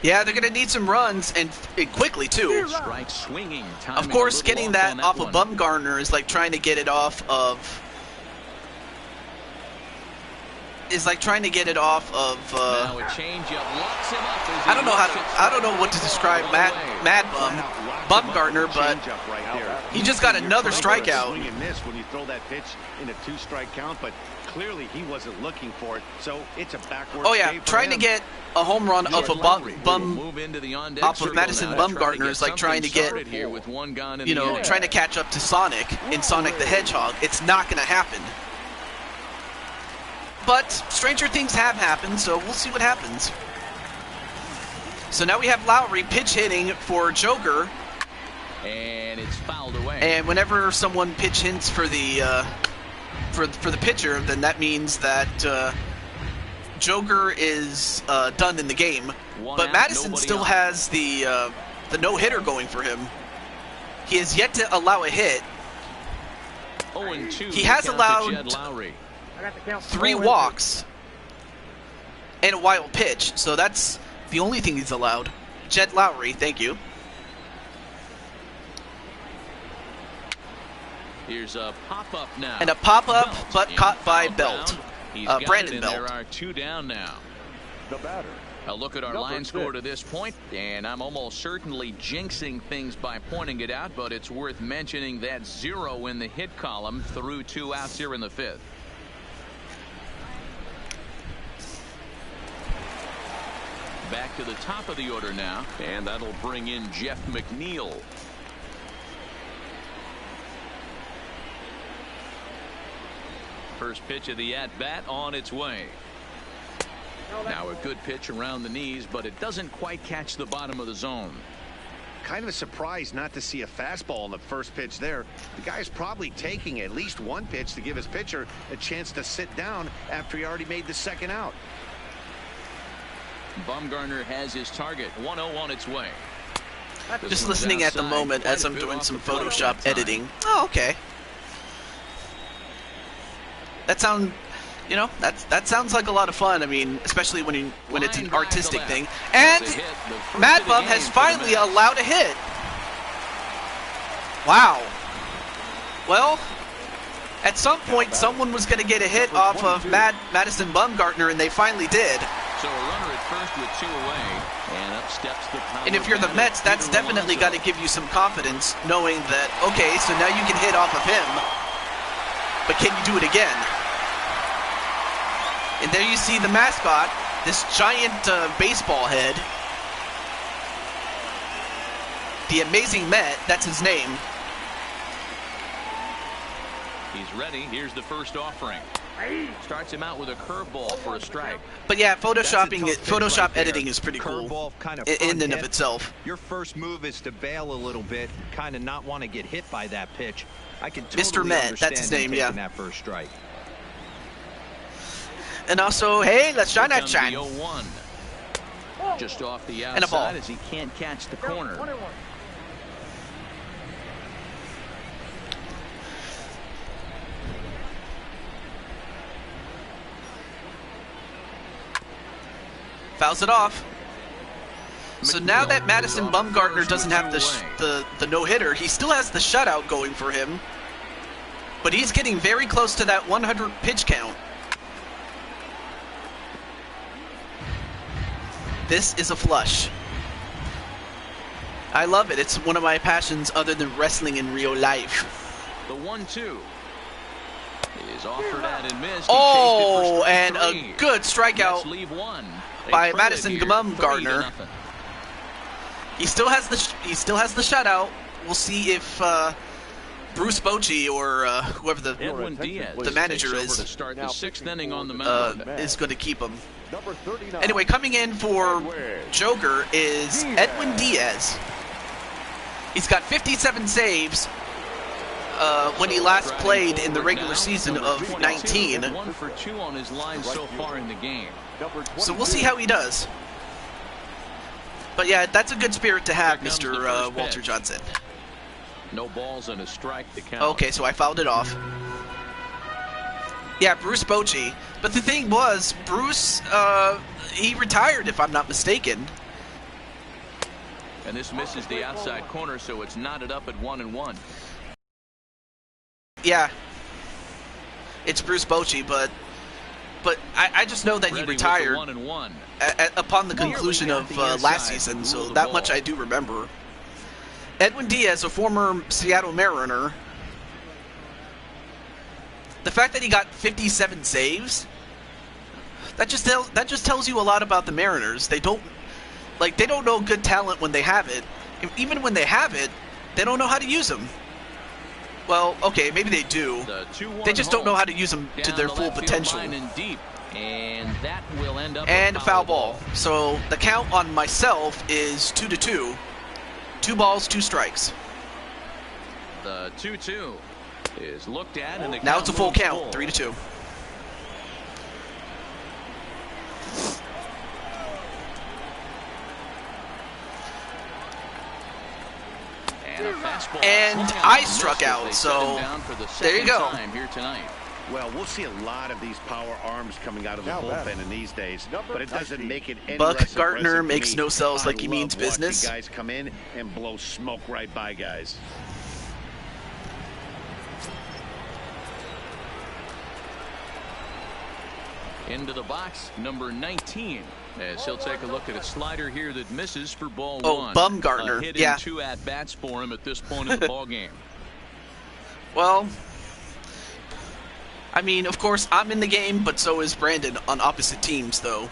Yeah, they're going to need some runs, and quickly, too. Strike swinging. Of course, getting that off of Bumgarner is like trying to get it off of... Now a changeup locks him up. I don't know what to describe Bumgarner, but he just got another strikeout. Swing and miss when you throw that pitch in a 2-strike count, but clearly he wasn't looking for it, so it's a backward. Oh yeah, trying to get a home run off of Madison Bumgarner is like trying to get, you know, trying to catch up to Sonic in Sonic the Hedgehog. It's not going to happen. But stranger things have happened, so we'll see what happens. So now we have Lowry pitch hitting for Joker. And it's fouled away. And whenever someone pitch hits for the pitcher, then that means that Joker is done in the game. But Madison still has the no-hitter going for him. He has yet to allow a hit. 0-2. He has allowed 3 walks and a wild pitch, so that's the only thing he's allowed. Jed Lowry, thank you. Here's a pop-up now. And a pop-up, but caught by Belt. Brandon Belt. There are 2 down now. The batter. A look at our line score to this point, and I'm almost certainly jinxing things by pointing it out, but it's worth mentioning that 0 in the hit column through 2 outs here in the 5th. Back to the top of the order now, and that'll bring in Jeff McNeil. First pitch of the at-bat on its way. Now a good pitch around the knees, but it doesn't quite catch the bottom of the zone. Kind of a surprise not to see a fastball on the first pitch there. The guy's probably taking at least 1 pitch to give his pitcher a chance to sit down after he already made the 2nd out. Bumgarner has his target. 1-0 on its way. Just listening at the moment as I'm doing some Photoshop editing. Oh, okay. That sounds like a lot of fun. I mean, especially when it's an artistic thing. And Mad Bum has finally allowed a hit. Wow. Well, at some point, someone was going to get a hit off of Madison Bumgarner, and they finally did. So a runner at first with 2 away, and up steps the power. And if you're the Mets, that's definitely got to give you some confidence, knowing that, okay, so now you can hit off of him, but can you do it again? And there you see the mascot, this giant baseball head. The Amazing Met, that's his name. He's ready. Here's the first offering. Starts him out with a curveball for a strike. But yeah, Photoshop editing is pretty cool in and of itself. Your first move is to bail a little bit, kind of not want to get hit by that pitch. I can totally Mr. Met, understand that's his name, him yeah. taking that first strike. And also, hey, let's shine that Here shine. comes the 0-1. Just off the And a ball. outside as he can't catch the corner. Fouls it off. So now that Madison Bumgarner doesn't have the no-hitter, he still has the shutout going for him. But he's getting very close to that 100 pitch count. This is a flush. I love it. It's one of my passions other than wrestling in real life. The 1-2 is offered at and missed. Oh, and a good Let's strikeout leave one. They by trail it Madison here, Bumgarner. 3-0. He still has the shutout. We'll see if Bruce Bochy or whoever Edwin Diaz the manager takes over is to start the 6th inning on the mound. is going to keep him. Number 39. Anyway, coming in for Joker is Edwin Diaz. He's got 57 saves when he last played in the regular season of 19. 1 for 2 on his line so far in the game. So we'll see how he does. But yeah, that's a good spirit to have, Here comes the Mr. first Walter pitch. Johnson. No balls and a strike to count. Okay, so I fouled it off. Yeah, Bruce Bochy. But the thing was, Bruce, he retired, if I'm not mistaken. And this misses the outside corner, so it's knotted up at 1-1. Yeah. It's Bruce Bochy, but I just know that he Ready with retired the 1-1. upon the conclusion of last season, so that much I do remember. Edwin Diaz, a former Seattle Mariner. The fact that he got 57 saves, that just tells you a lot about the Mariners. They don't know good talent when they have it. Even when they have it, they don't know how to use them. Well, okay, maybe they do. The 2-1 They just don't know home. how to use them to Down their the full left field potential. line and deep. And that will end up And a foul ball. So the count on myself is 2-2. 2 balls, 2 strikes. The 2-2 is looked at, and the Now it's a full moves count, full. 3-2. And a fastball And swung I and struck missed as out, they so set him down for the there you second go. time here tonight. Well, we'll see a lot of these power arms coming out of the Now bullpen batting. in these days, but it doesn't make it any Buck less Gardner impressive to makes me. no sells I like he love means watching business. Guys come in and blow smoke right by guys. Into the box, number 19. As he'll take a look at a slider here that misses for ball Oh, 1. Bumgarner, A hit yeah. and 2 at-bats for him at this point in the ball game. Well, I mean, of course, I'm in the game, but so is Brandon on opposite teams, though.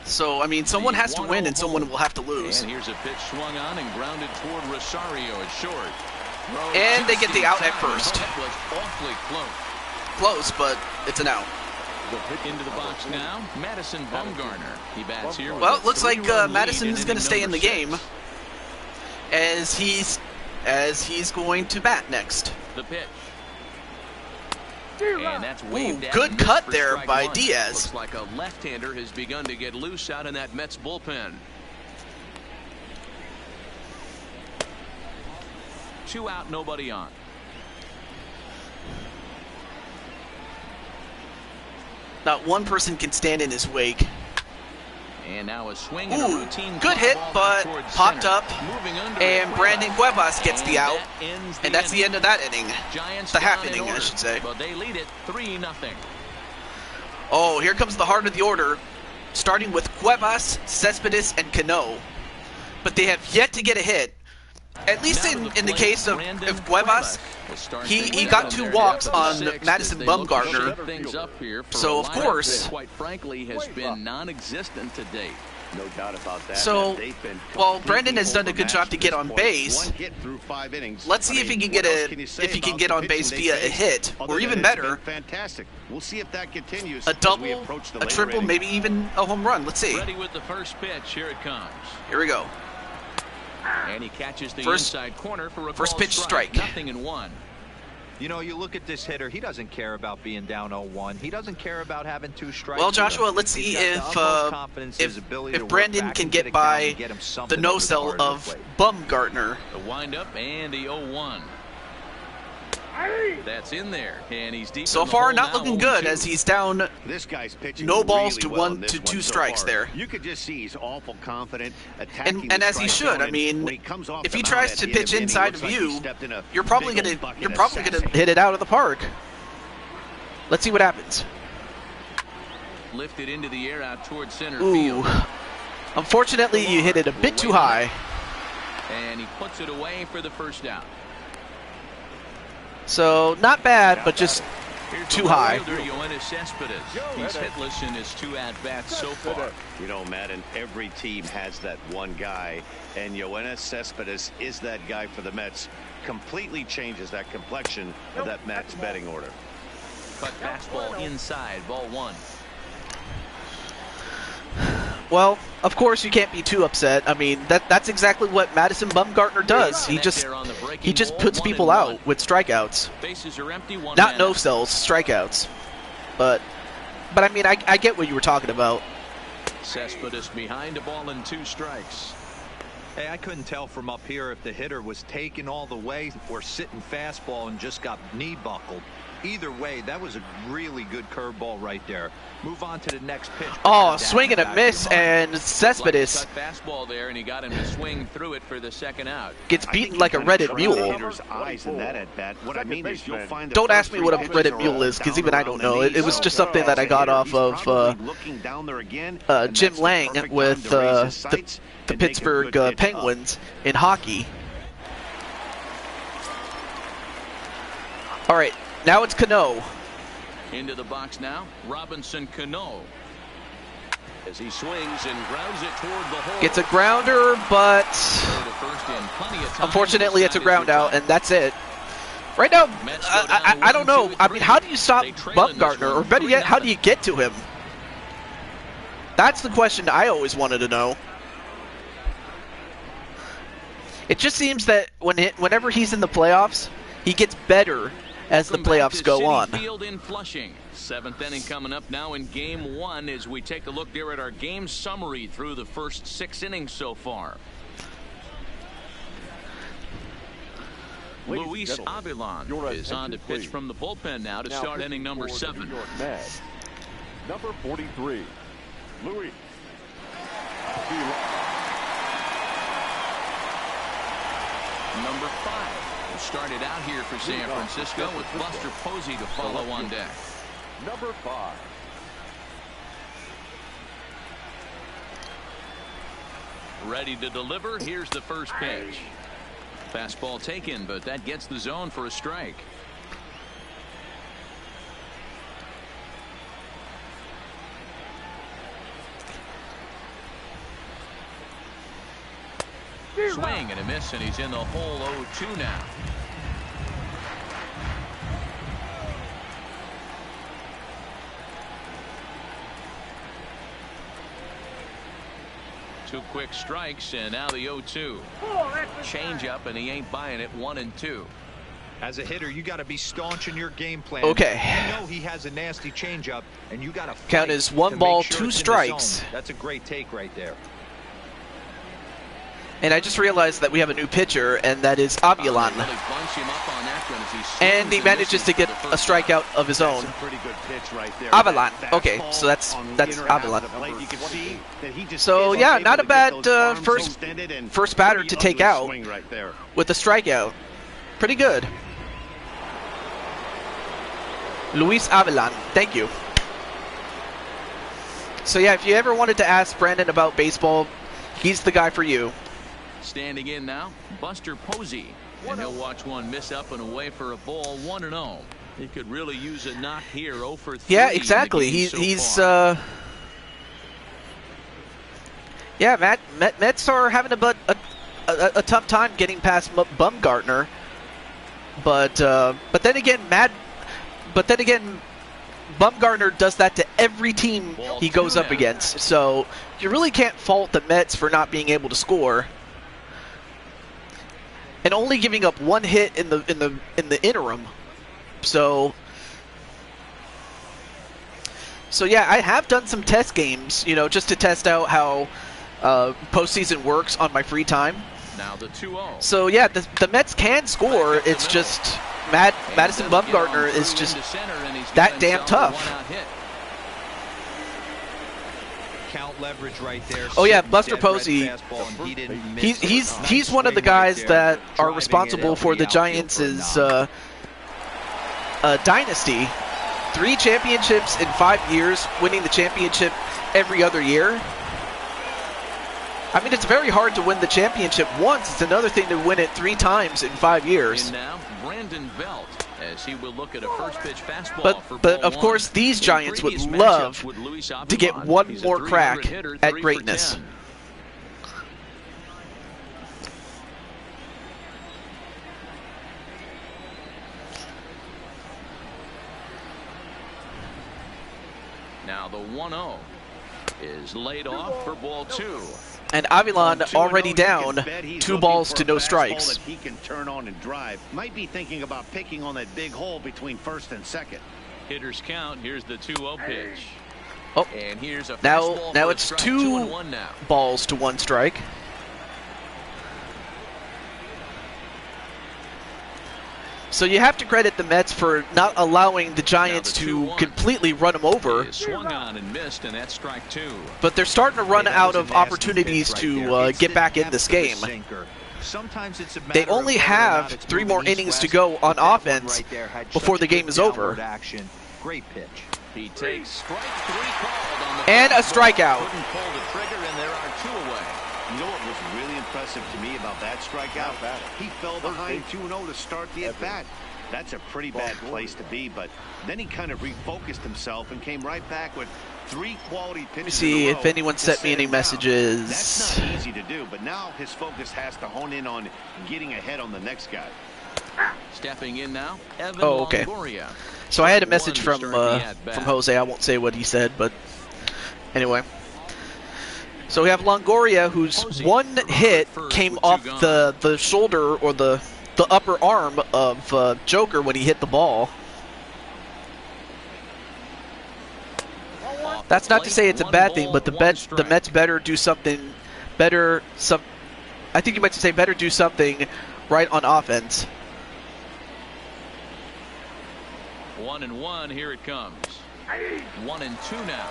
So, I mean, someone has to win and someone will have to lose. And here's a pitch swung on and grounded toward Rosario at short. Throw And they get the out at deep. first. That was awfully close. Close, but it's an out. Into the box now, Madison Bumgarner. He bats here. Well, with it a looks like 3-run lead Madison's in going to stay in number the game 6. as he's going to bat next. The pitch. And that's waved Ooh, at good and missed cut for there strike by 1. Diaz. Looks like a left-hander has begun to get loose out in that Mets bullpen. 2 out, nobody on. Not one person can stand in his wake. And now a swing and a Ooh, routine good fly hit, ball but towards popped center. up, Moving under and it. Brandon Cuevas gets the And out, that ends and that's the inning. end of that inning. Giants The half down in inning, I order, should say. But they lead it 3-0. Oh, here comes the heart of the order, starting with Cuevas, Cespedes, and Cano. But they have yet to get a hit. At least Now to in the plate, case of Brandon Cuevas, will start he things got out 2 there walks at the on sixth Madison as they look to Bumgarner. shake things up here for So, a of lineup course- that, quite frankly, has been non-existent to date. No doubt about that. So, They've been while completely Brandon has done a good job to get on overmatched at this base, point. One hit through 5 innings. let's see if he can get on base via a hit, or even better, Fantastic. We'll see if that continues. a as we double, approach the a later triple, innings. maybe even a home run. Let's see. Ready with the first pitch. Here it comes. Here we go. And he catches the First- inside corner for a first called pitch strike. 0-1. You know, you look at this hitter, he doesn't care about being down 0-1. He doesn't care about having 2 strikes. Well, Joshua, let's see if Brandon can get by the no-sell of Bumgarner. The windup and the 0-1. That's in there, and he's deep. So far, not looking good as he's down. This guy's pitching no balls really to well 1 to 2 so strikes far. there. You could just see he's awful confident, attacking And as he should. I mean, if he tries to pitch inside of you, you're probably gonna hit it out of the park. Let's see what happens. Lifted into the air out towards center Ooh. field. Unfortunately, you hit it a bit too high. And he puts it away for the first out. So, not bad, but just too high. He's hitless in his 2 at-bats so far. You know, Madden, every team has that one guy, and Yoenis Cespedes is that guy for the Mets. Completely changes that complexion of that Mets betting order. Cut fastball inside, ball 1. Well, of course you can't be too upset. I mean, that's exactly what Madison Bumgarner does. He just puts people out with strikeouts. Bases are empty, Not no-sells, strikeouts. But I mean, I get what you were talking about. Cespedes behind, a ball and 2 strikes. Hey, I couldn't tell from up here if the hitter was taken all the way or sitting fastball and just got knee buckled. Either way, that was a really good curveball right there. Move on to the next pitch. Oh, swing and a miss, and Cespedes fastball there, and he got him to swing through it for the 2nd out. Gets beaten like a Reddit mule. Don't ask me what a Reddit mule is, because even I don't know. It was just something that I got off of Jim Lang with the Pittsburgh Penguins in hockey. All right. Now it's Cano. Into the box now, Robinson Cano. As he swings and grounds it toward the hole. Gets a grounder, but unfortunately it's a ground out, and that's it. Right now, I don't know. I mean, how do you stop Bumgarner? Or better yet, how do you get to him? That's the question I always wanted to know. It just seems that whenever he's in the playoffs, he gets better as the playoffs go on. Field in Flushing. 7th inning coming up now in Game 1 as we take a look there at our game summary through the first 6 innings so far. Luis Avilan is on to pitch from the bullpen now to start inning number 7. Number 43, Luis Avilan. Number 5. Started out here for San Francisco with Buster Posey to follow on deck. Number 5. Ready to deliver. Here's the first pitch. Fastball taken, but that gets the zone for a strike. Swing and a miss, and he's in the hole 0-2 now. Two quick strikes, and now the 0-2. Changeup, and he ain't buying it. 1-2. As a hitter, you got to be staunch in your game plan. Okay. You know he has a nasty changeup, and you got to count as 1 ball, 2 strikes. That's a great take right there. And I just realized that we have a new pitcher, and that is Avilan. And he manages to get a strikeout of his own. Avilan. Okay, so that's Avilan. So yeah, not a bad first batter to take out with a strikeout. Pretty good. Luis Avilan. Thank you. So yeah, if you ever wanted to ask Brandon about baseball, he's the guy for you. Standing in now, Buster Posey. And he'll watch one miss up and away for a ball. 1-0. He could really use a knock here. 0 for 3. Yeah, exactly. He's yeah, Mets are having a tough time getting past Bumgarner. But then again, Bumgarner does that to every team he goes up against. So you really can't fault the Mets for not being able to score. And only giving up 1 hit in the interim. So yeah, I have done some test games, you know, just to test out how postseason works on my free time. Now the 2-0. So yeah, the Mets can score. It's just Madison Bumgarner is just that damn tough. Count leverage right there. Oh yeah, Buster Posey. He's one of the guys that are responsible for the Giants' dynasty. 3 championships in 5 years, winning the championship every other year. I mean, it's very hard to win the championship once. It's another thing to win it 3 times in 5 years. And now Brandon Belt, as he will look at a first pitch fastball. But of course, these Giants would love to get one more crack at greatness. Now the 1-0 is laid off for ball 2. And Avilan already down 2 balls to no strikes. He can turn on and drive. Might be thinking about picking on that big hole between first and second. Hitters count. Here's the 2-0 pitch. Oh, and here's a now it's 2 balls to 1 strike. So you have to credit the Mets for not allowing the Giants to completely run them over. Swung on and missed, and that's strike 2. But they're starting to run out of opportunities to get back in this game. They only have 3 more innings to go on offense before the game is over. Great pitch. He takes strike 3 called on the and a strikeout. Couldn't pull the trigger, and there are 2 away. You know what was really impressive to me about that strikeout? He fell behind 2-0 to start the at-bat. That's a pretty bad place to be, but then he kind of refocused himself and came right back with 3 quality pitches. Let me see if anyone sent me any messages. That's not easy to do, but now his focus has to hone in on getting ahead on the next guy. Stepping in now, Edwin okay. Longoria. So I had a message from Jose. I won't say what he said, but anyway. So we have Longoria, whose 1 hit came off the shoulder or the upper arm of Joker when he hit the ball. That's not to say it's a bad thing, but the Mets better do something better. I think you might say better do something right on offense. 1-1, here it comes. 1-2 now.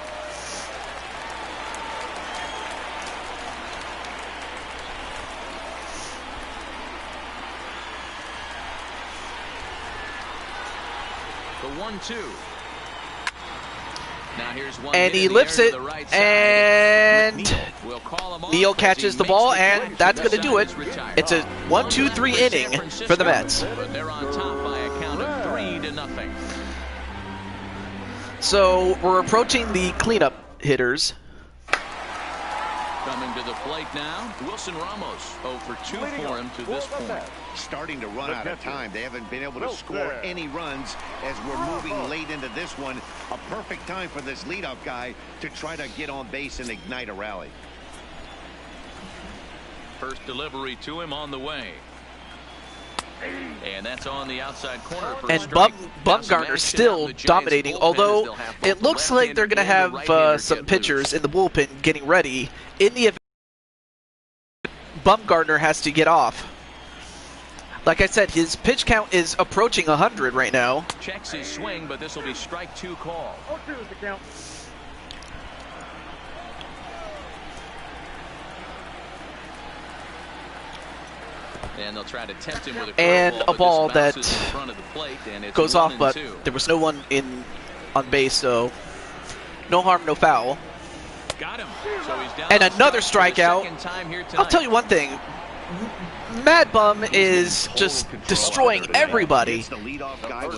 The 1-2. Now here's one, and he lifts it, and Mcneil catches the ball, and that's going to do it. It's a 1-2-3 inning for the Mets. But they're on top by a count of 3-0. So we're approaching the cleanup hitters. Coming to the plate now, Wilson Ramos 0 for 2 for him to this point. Starting to run out of time. They haven't been able to score any runs as we're moving late into this one. A perfect time for this leadoff guy to try to get on base and ignite a rally. First delivery to him on the way. And that's on the outside corner. For and Bumgarner still dominating, although it looks like they're going to have some pitchers in the bullpen getting ready. In the event Bumgarner has to get off. Like I said, his pitch count is approaching 100 right now. Checks his swing, but this will be strike 2 call. And they'll try to tempt him with a ball that goes off, but 1-2. there was no one on base, so no harm, no foul. Got him. So he's down and another strikeout. I'll tell you one thing. Mad Bum is just destroying everybody.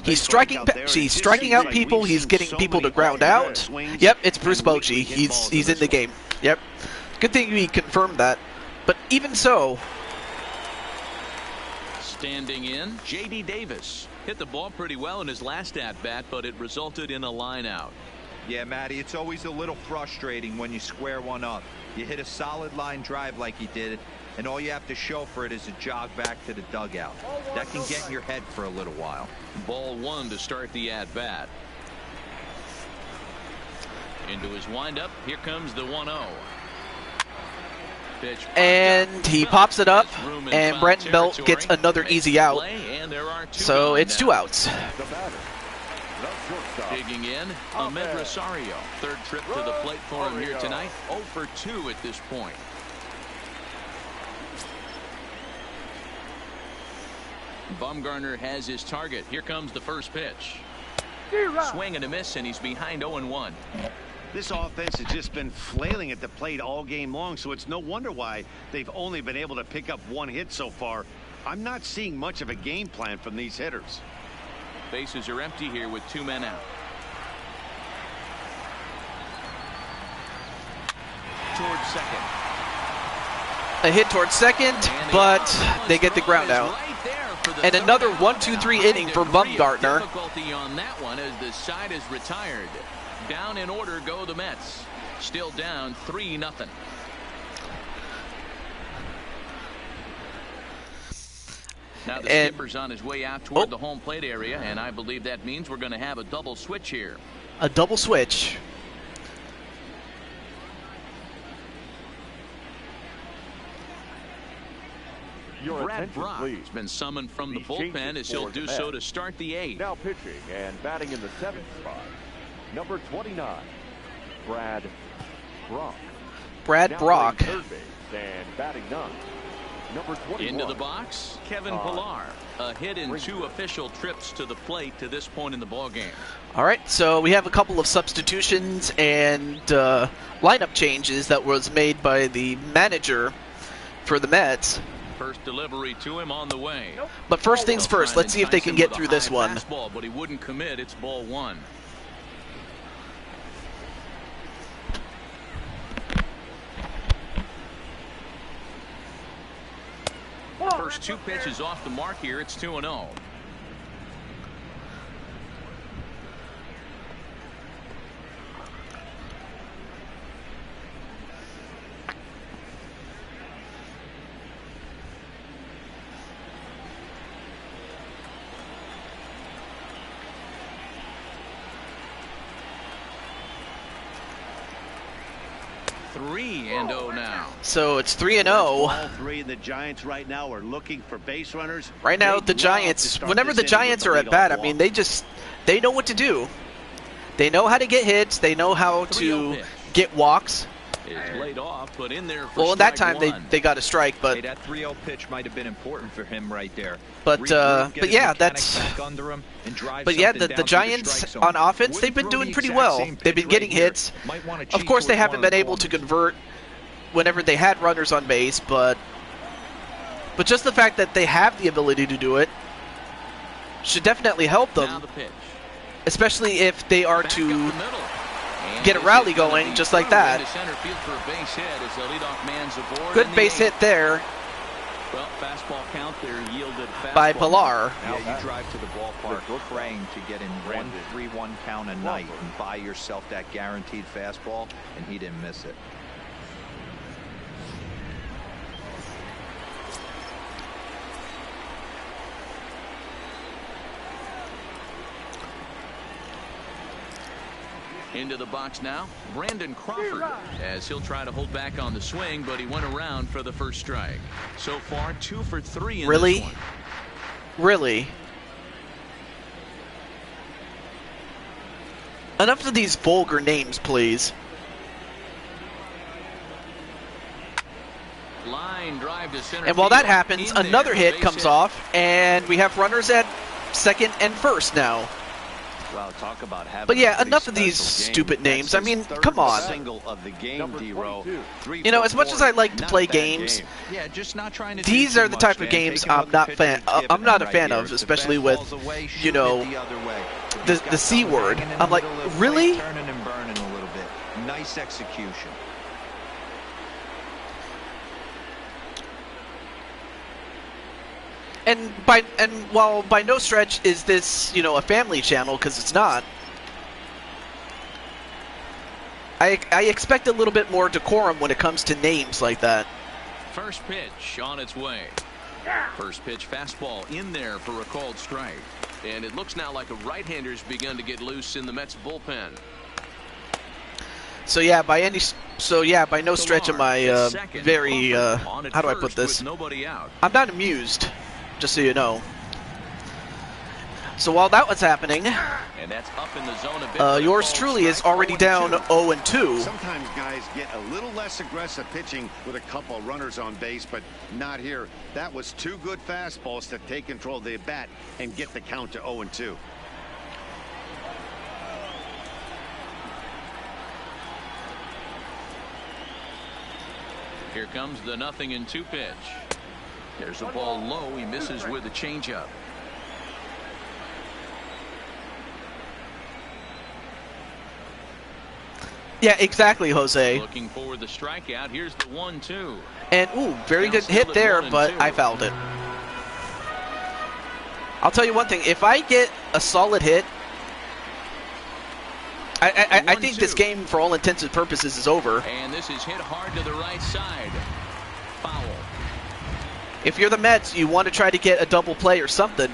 He's striking out people. He's getting people to ground out. Yep, it's Bruce Bochy. He's in the game. Yep. Good thing we confirmed that. But even so. Standing in, J.D. Davis hit the ball pretty well in his last at-bat, but it resulted in a line out. Yeah, Matty, it's always a little frustrating when you square one up. You hit a solid line drive like he did, and all you have to show for it is a jog back to the dugout. That can get in your head for a little while. Ball one to start the at-bat. Into his windup. Here comes the 1-0. Pitch. And he pops it up, and Brent Belt gets another easy out. So it's 2 outs. The batter, the shortstop. Digging in, Ahmed Rosario. Third trip to the plate for him here tonight. 0 for 2 at this point. Bumgarner has his target. Here comes the first pitch. Swing and a miss, and he's behind 0-1. This offense has just been flailing at the plate all game long, so it's no wonder why they've only been able to pick up 1 hit so far. I'm not seeing much of a game plan from these hitters. Bases are empty here with 2 men out. Towards second. A hit towards second, but they get the ground out. And another 1-2-3 inning for Bumgarner. Difficulty on that one as the side is retired. Down in order go the Mets. Still down 3-0. Now the skipper's on his way out toward the home plate area, and I believe that means we're going to have a double switch here. A double switch. Brad Brock has been summoned from the bullpen as he'll do so to start the 8th. Now pitching and batting in the 7th spot, number 29, Brad Brock. Brad Brock. Third base and batting 9, number 21. Into the box, Kevin Pillar. A hit in 2 official trips to the plate to this point in the ballgame. All right, so we have a couple of substitutions and lineup changes that was made by the manager for the Mets. First delivery to him on the way. But first things first, let's see if they can get through this one. Fastball, but he wouldn't commit. It's ball 1. First 2 pitches off the mark here. It's 2-0. Now. So it's 3-0. All 3 of the Giants right now are looking for base runners. Right now, the Giants, whenever the Giants are at bat, I mean, they know what to do. They know how to get hits. They know how to get walks. It's laid off, but in there for well, that time they got a strike, but that 3-0 pitch might have been important for him right there. But yeah, that's. But yeah, the Giants on offense, they've been doing pretty well. They've been getting hits. Of course, they haven't been able to convert whenever they had runners on base, but just the fact that they have the ability to do it should definitely help them, especially if they are to get a rally going just like that. Good base hit there. Well, fastball count there yielded by Pillar. Now you drive to the ballpark praying to get in 1-3-1 count a night and buy yourself that guaranteed fastball, and he didn't miss it. Into the box now, Brandon Crawford, as he'll try to hold back on the swing, but he went around for the first strike. So far, 2 for 3 in this one. Really? Enough of these vulgar names, please. Line drive to center. And while that happens, another hit comes off, and we have runners at second and first now. Well, talk about having but yeah, enough of these stupid names. I mean, come on. Single of the game, D-Row. You know, as much as I like to play games, yeah, just not trying to these are the type of games I'm not a fan of, especially with, you know, the C word. I'm like, really? Turning and burning a little bit. Nice execution. And while by no stretch is this, you know, a family channel, because it's not, I expect a little bit more decorum when it comes to names like that. First pitch on its way. First pitch fastball in there for a called strike. And it looks now like a right-hander's begun to get loose in the Mets bullpen. So yeah, by no stretch am I very how do I put this? Nobody out. I'm not amused, just so you know. So while that was happening, And that's up in the zone a bit. yours truly is already down 0-2. Sometimes guys get a little less aggressive pitching with a couple runners on base, but not here. That was two good fastballs to take control of the bat and get the count to 0-2. Here comes the 0-2 pitch. There's a ball low. He misses with a changeup. Yeah, exactly, Jose. Looking for the strikeout. Here's the 1-2. And ooh, very good hit there, but I fouled it. I'll tell you one thing: if I get a solid hit, I think this game, for all intents and purposes, is over. And this is hit hard to the right side. Foul. If you're the Mets, you want to try to get a double play or something.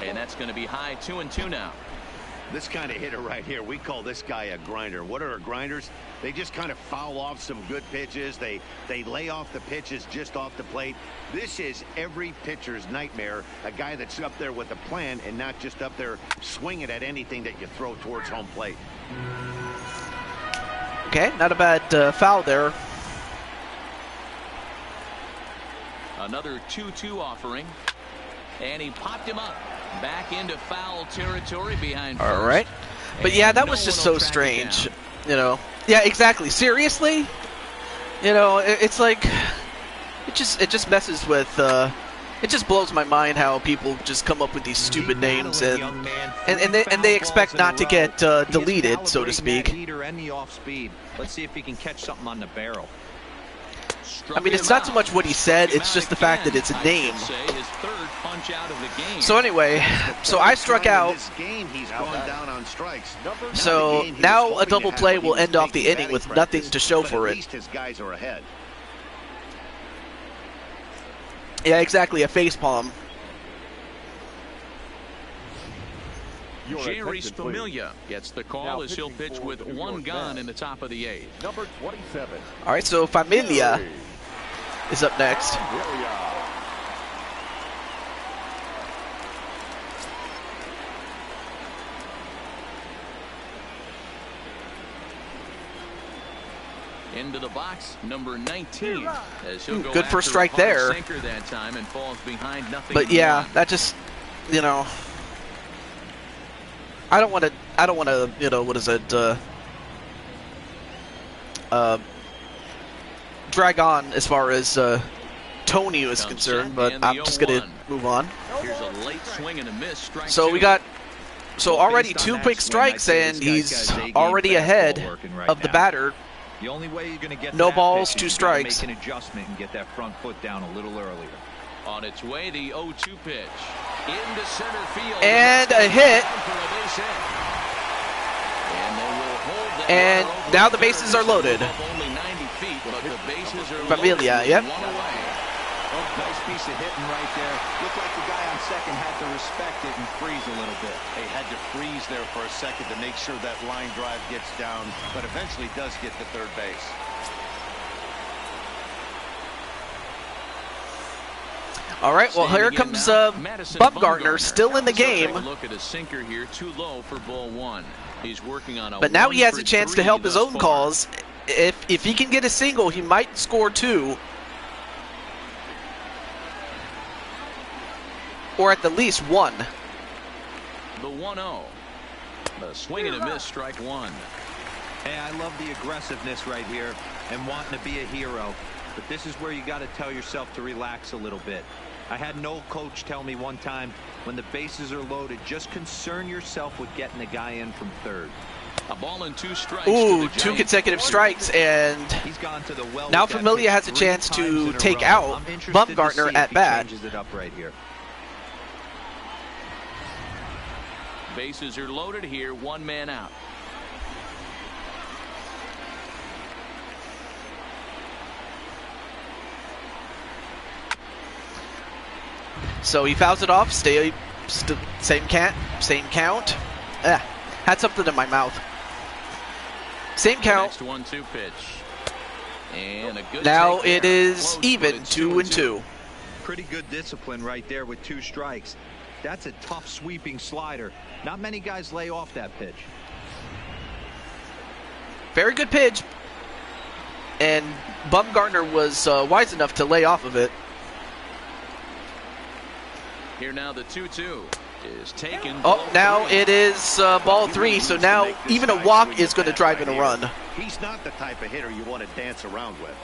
And that's going to be high. 2-2 now. This kind of hitter right here, we call this guy a grinder. What are grinders? They just kind of foul off some good pitches. They lay off the pitches just off the plate. This is every pitcher's nightmare, a guy that's up there with a plan and not just up there swinging at anything that you throw towards home plate. Okay, not a bad foul there. Another 2-2 offering. And he popped him up. Back into foul territory behind first. All right. But yeah, that was just so strange. You know. Yeah, exactly. Seriously? You know, it's like it just messes with it just blows my mind how people just come up with these stupid names and they expect not to get deleted, so to speak. Let's see if he can catch something on the barrel. I mean, it's not so much what he said, it's just the fact that it's a name. So anyway, so I struck out. So now a double play will end off the inning with nothing to show for it. Yeah, exactly, a facepalm. Jerry's Familia gets the call as he'll pitch with one gone in the top of the 8th. Number 27. All right, so Familia is up next. Into the box, number 19. As he'll go good first after strike a hard there. sinker that time and falls behind nothing. But yeah, that just, you know, I don't want to, you know, what is it, drag on as far as Tony is concerned, but I'm just going to move on. Here's a late swing and a miss. Strike So we got, already 2 quick strikes, and he's already ahead of the batter. The only way you're going to get no balls, 2 strikes. Make an adjustment and get that front foot down a little earlier. On its way, the 0-2 pitch into center field, and a hit. And now the bases are loaded. Only 90 feet, but the bases are Familia, yep. Nice piece of hitting right there. Looked like the guy on second had to respect it and freeze a little bit. They had to freeze there for a second to make sure that line drive gets down, but eventually does get to third base. All right, well, here comes Bumgarner, still in the game. Look at a sinker here, too low for ball 1. He's working on a but now he has a chance to help his own far. cause. If he can get a single, he might score 2. Or at the least 1. The 1-0. The swing and a miss, strike 1. Hey, I love the aggressiveness right here and wanting to be a hero. But this is where you got to tell yourself to relax a little bit. I had an old coach tell me one time, when the bases are loaded, just concern yourself with getting the guy in from third. A ball and 2 strikes. Ooh, 2 consecutive strikes, and he's gone to the well. now Familia has a chance to take out Bumgarner at bat. Changes it up right here. Bases are loaded here, 1 man out. So he fouls it off. Same count. Had something in my mouth. Same count. Next 1-2 pitch. And a good Now take it there. is Close, even, but it's 2-2. Pretty good discipline right there with 2 strikes. That's a tough sweeping slider. Not many guys lay off that pitch. Very good pitch. And Bumgarner was wise enough to lay off of it. Here now the 2-2 is taken. Oh, now it is ball 3. So now even a walk is going to drive in a run. He's not the type of hitter you want to dance around with.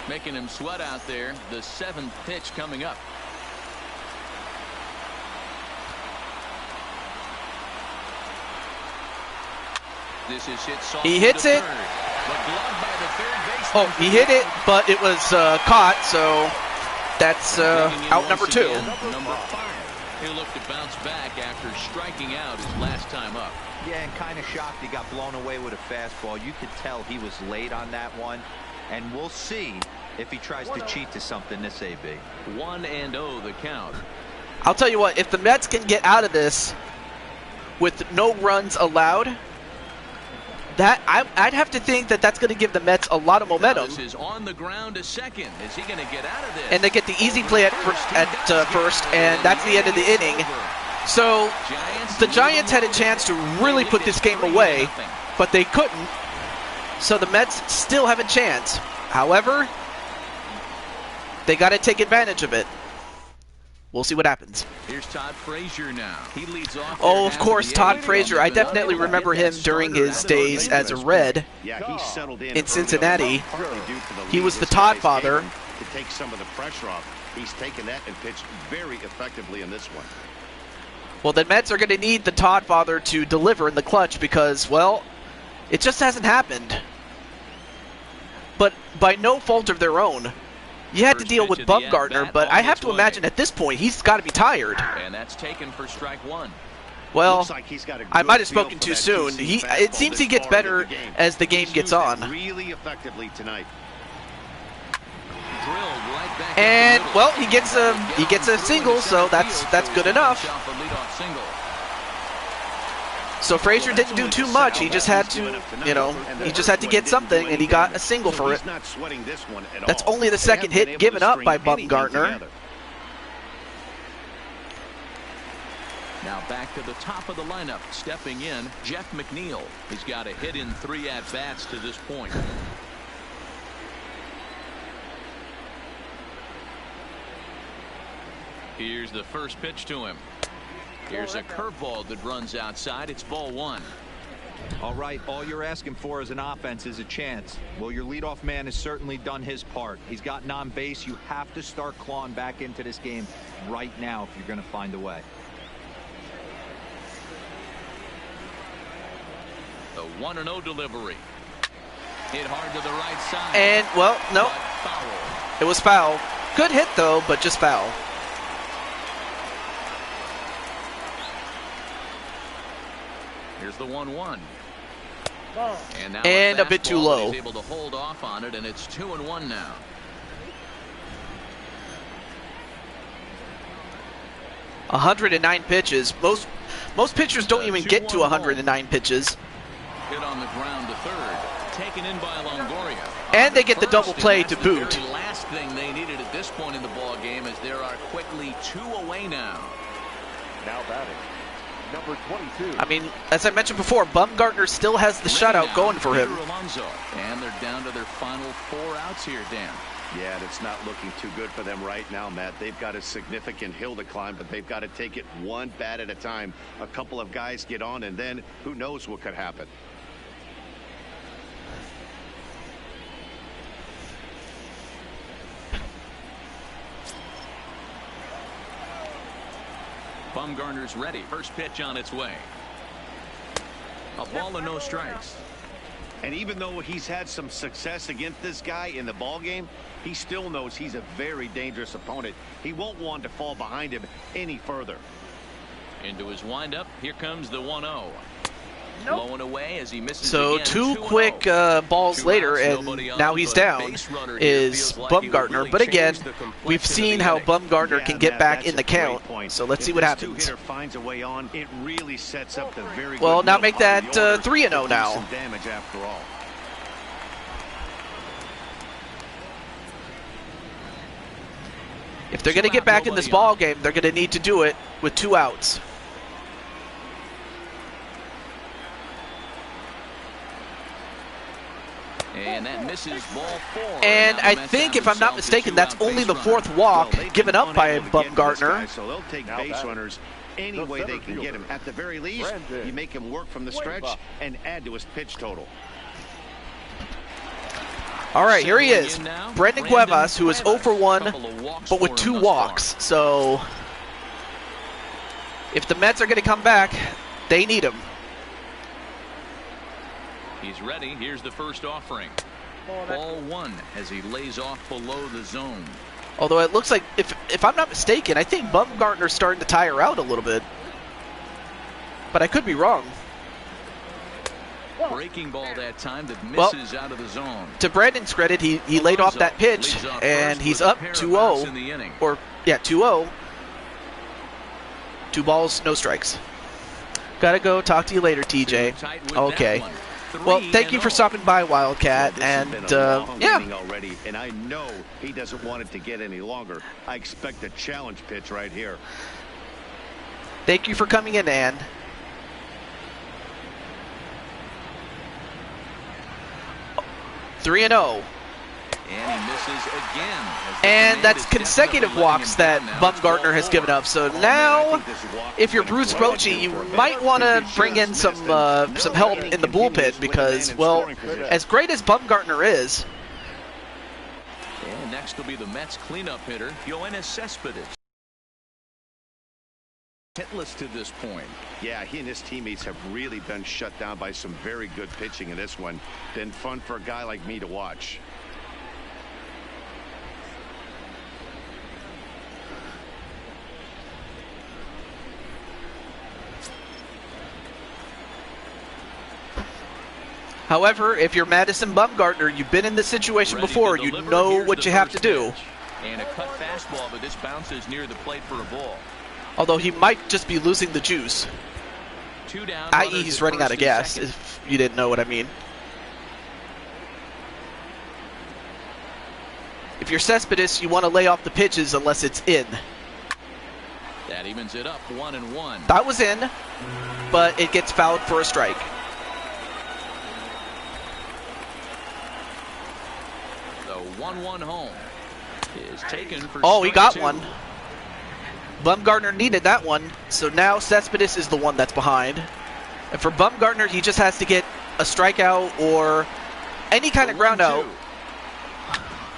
Making him sweat out there. The 7th pitch coming up. This is hit softly. He hits it. Oh, he hit it, but it was caught, so that's out number 2. Number 5. He'll look to bounce back after striking out his last time up. Yeah, and kind of shocked he got blown away with a fastball. You could tell he was late on that one. And we'll see if he tries to cheat to something this AB. 1-0 the count. I'll tell you what, if the Mets can get out of this with no runs allowed, that I'd have to think that that's going to give the Mets a lot of momentum. This is on the ground to second. Is he going to get out of this? And they get the easy play at first, and that's the end of the inning. So the Giants had a chance to really put this game away, but they couldn't. So the Mets still have a chance. However, they got to take advantage of it. We'll see what happens. Here's Todd Frazier now. He leads off. Oh, of course, Todd Frazier. I definitely remember him during his days as a Red in Cincinnati. He was the Todd father. To take some of the pressure off. He's taken that and pitched very effectively in this one. Well, the Mets are going to need the Todd father to deliver in the clutch because, well, it just hasn't happened. But by no fault of their own. You had to deal with Bumgarner, but I have to imagine at this point he's got to be tired. And that's taken for strike 1. Well, I might have spoken too soon. It seems he gets better as the game gets on. Really effectively tonight. And well, he gets a single, so that's good enough. So Frazier didn't do too much. He just had to, he just had to get something, and he got a single for it. That's only the second hit given up by Bumgarner. Now back to the top of the lineup, stepping in, Jeff Mcneil. He's got a hit in 3 at-bats to this point. Here's the first pitch to him. Here's a curveball that runs outside. It's ball 1. All right, all you're asking for as an offense is a chance. Well, your leadoff man has certainly done his part. He's gotten on base. You have to start clawing back into this game right now if you're going to find a way. The 1-0 delivery. Hit hard to the right side. And, well, no. It was foul. Good hit, though, but just foul. Here's the 1-1. And, now and a bit too low. He's able to hold off on it, and it's 2-1 now. .109 pitches. Most pitchers don't even get to 109 pitches. Hit on the ground to third. Taken in by Longoria. And they get the double play to boot. The last thing they needed at this point in the ball game, as there are quickly 2 away now. Now batting, number 22. I mean, as I mentioned before, Bumgarner still has the shutout going for him. And they're down to their final 4 outs here, Dan. Yeah, and it's not looking too good for them right now, Matt. They've got a significant hill to climb, but they've got to take it one bat at a time. A couple of guys get on, and then who knows what could happen. Bumgarner's ready. First pitch on its way. A ball and no strikes. And even though he's had some success against this guy in the ball game, he still knows he's a very dangerous opponent. He won't want to fall behind him any further. Into his windup. Here comes the 1-0. Low and away as he misses So again. 2 2-0. quick balls 2 later, outs, and nobody on, now he's but a down, base runner here is feels like he would Bumgarner. really But again, change the complexion we've of seen the how inning. Bumgarner can get Matt, back that's in the a great count. point. So let's see If what this happens. two-hitter finds a way on, it really sets up the very Well, good now middle make part of that, the order 3-0 to do now. some damage after all. If they're going to get back in this ball game, they're going to need to do it with 2 outs. And that misses ball 4. And Now the I Mets think, have if I'm not themselves a mistaken, that's two-out only base the runner. 4th walk Well, they've given been up by unable to get to this guy, Bumgarner. so they'll take Now base batting, runners any the way center they can get fielder, him. At the very least, Brandon you make him work from the stretch Cueva. and add to his pitch total. All right, here he is. Settling in now, Brendan Brandon Cuevas, who is 0 for 1, Couple of walks but with for 2 him thus far. walks. So if the Mets are going to come back, they need him. He's ready. Here's the first offering. Ball 1 as he lays off below the zone. Although it looks like, if I'm not mistaken, I think Bumgarner's starting to tire out a little bit. But I could be wrong. Breaking ball that time that misses out of the zone. To Brandon's credit, he laid off that pitch, Leads off and first he's with a up pair of outs in 2-0. the inning. Or, yeah, 2-0. 2 balls, no strikes. Gotta go. Talk to you later, TJ. Tight with Okay. that one. Well, 3-0. thank you for stopping by, Wildcat. This has And, been a long yeah. inning already, and I know he doesn't want it to get any longer. I expect a challenge pitch right here. Thank you for coming in, Ann. And 3-0. he misses again. as the And command that's is definitely consecutive letting walks him that down now. It's Bumgarner ball has 4. given up. So Oh, man, I now, think this walk if is you're gonna Bruce grow Bochy, you for a minute. might want to Could be bring in just some missed and help no in the continues bullpen with a man because, in well, scoring position. as great as Bumgarner is, And next will be the Mets cleanup hitter, Yoenis Cespedes. Hitless to this point. Yeah, he and his teammates have really been shut down by some very good pitching in this one. Been fun for a guy like me to watch. however, if you're Madison Bumgarner, you've been in this situation Ready before. to You deliver. know Here's what the you have to first do. pitch. And a cut fastball, but this bounces near the plate for a ball. Although he might just be losing the juice, 2 down. i.e. runners he's at running out first of and gas, second. if you didn't know what I mean. If you're Cespedes, you want to lay off the pitches unless it's in. That evens it up 1-1. That was in, but it gets fouled for a strike. The 1-1 home is taken for Oh, he strike got 2. one. Bumgarner needed that one, so now Cespedes is the one that's behind. And for Bumgarner, he just has to get a strikeout or any kind of ground out. 1-2.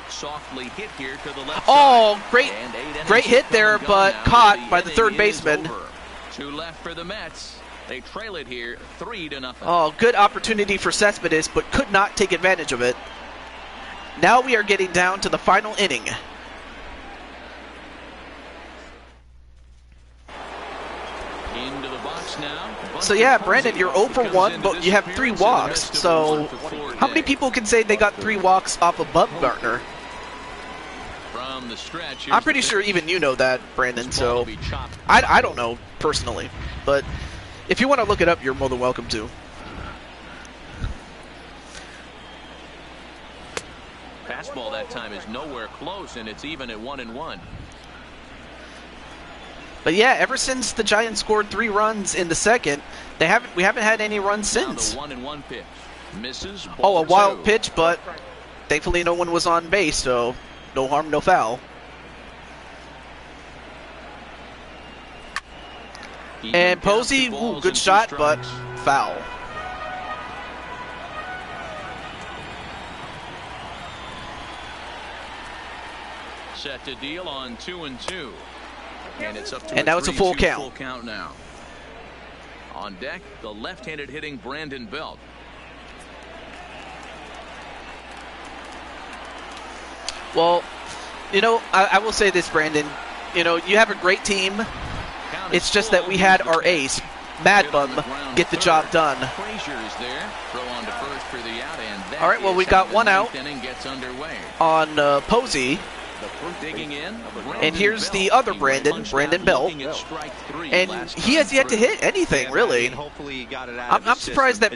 Softly hit here to the left Oh, side. great, And 8 innings great hit have there, come and gone but now. caught by the inning third is baseman. over. 2 left for the Mets. They trail it here 3-0. Oh, good opportunity for Cespedes, but could not take advantage of it. Now we are getting down to the final inning. Into the box now. So yeah, Brandon, you're 0 for 1, but you have 3 walks. So how many people can say they got 3 walks off of Bumgarner? From the stretch, I'm pretty sure even you know that, Brandon, so I don't know personally. But if you want to look it up, you're more than welcome to. Fastball that time is nowhere close, and it's even at 1-1. But yeah, ever since the Giants scored 3 runs in the second, we haven't had any runs Now since. the 1-1 pitch. Misses. Oh, a Ball wild 2. pitch, but thankfully no one was on base, so no harm, no foul. He And counts Posey, the balls good and 2 shot, but strikes. foul. Set to deal on 2-2. And it's up to And now it's a 3-2 full count. Full count now. On deck, the left-handed hitting Brandon Belt. Well, you know, I will say this, Brandon. You know, you have a great team. Count is It's just that full. we had Here's the our pitch. ace, Mad Bum get the job done. Frazier is there. Throw on to first for the out, and that All right, well, we is got how one the out ninth inning gets underway. on Posey. Digging in, And here's the other Brandon Belt. And he has yet to hit anything, really. I'm surprised that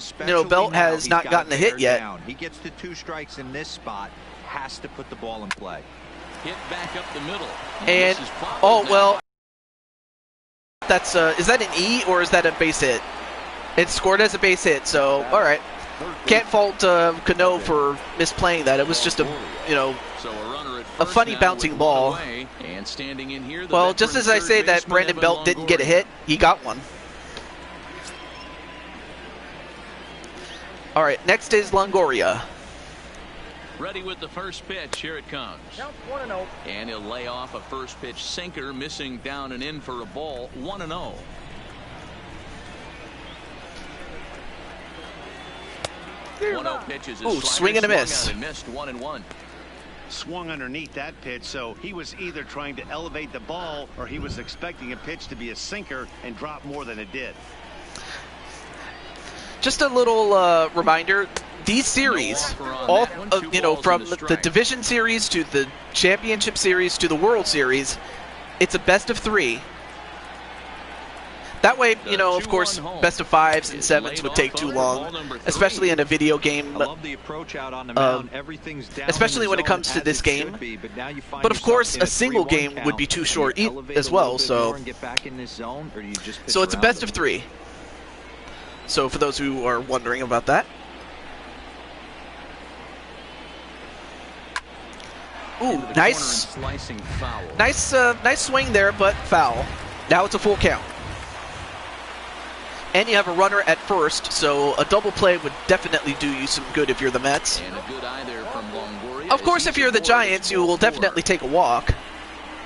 Belt has not gotten a hit yet. He gets to 2 strikes in this spot, has to put the ball in play. Hit back up the middle. And, oh, well, that's, is that an E or is that a base hit? It's scored as a base hit, so, all right. Can't fault Cano for misplaying that. It was just a funny bouncing ball. And standing in here, well, just as I say that Brandon Belt didn't get a hit, he got one. All right, next is Longoria. Ready with the first pitch. Here it comes. And he'll lay off a first pitch sinker, missing down and in for a ball. 1-0. Ooh, swing and a miss. Missed 1-1. Swung underneath that pitch, so he was either trying to elevate the ball or he was expecting a pitch to be a sinker and drop more than it did. Just a little reminder, these series, all from the division series to the championship series to the World Series, it's a best of 3. That way, of course, best of 5s and 7s would take too long, especially in a video game. Especially when it comes to this game. But of course, a single game would be too short as well. So it's a best of 3. So for those who are wondering about that. Ooh, nice swing there, but foul. Now it's a full count. And you have a runner at first, so a double play would definitely do you some good if you're the Mets. And a good eye there from Longoria. Of course, if you're the Giants, you will definitely take a walk.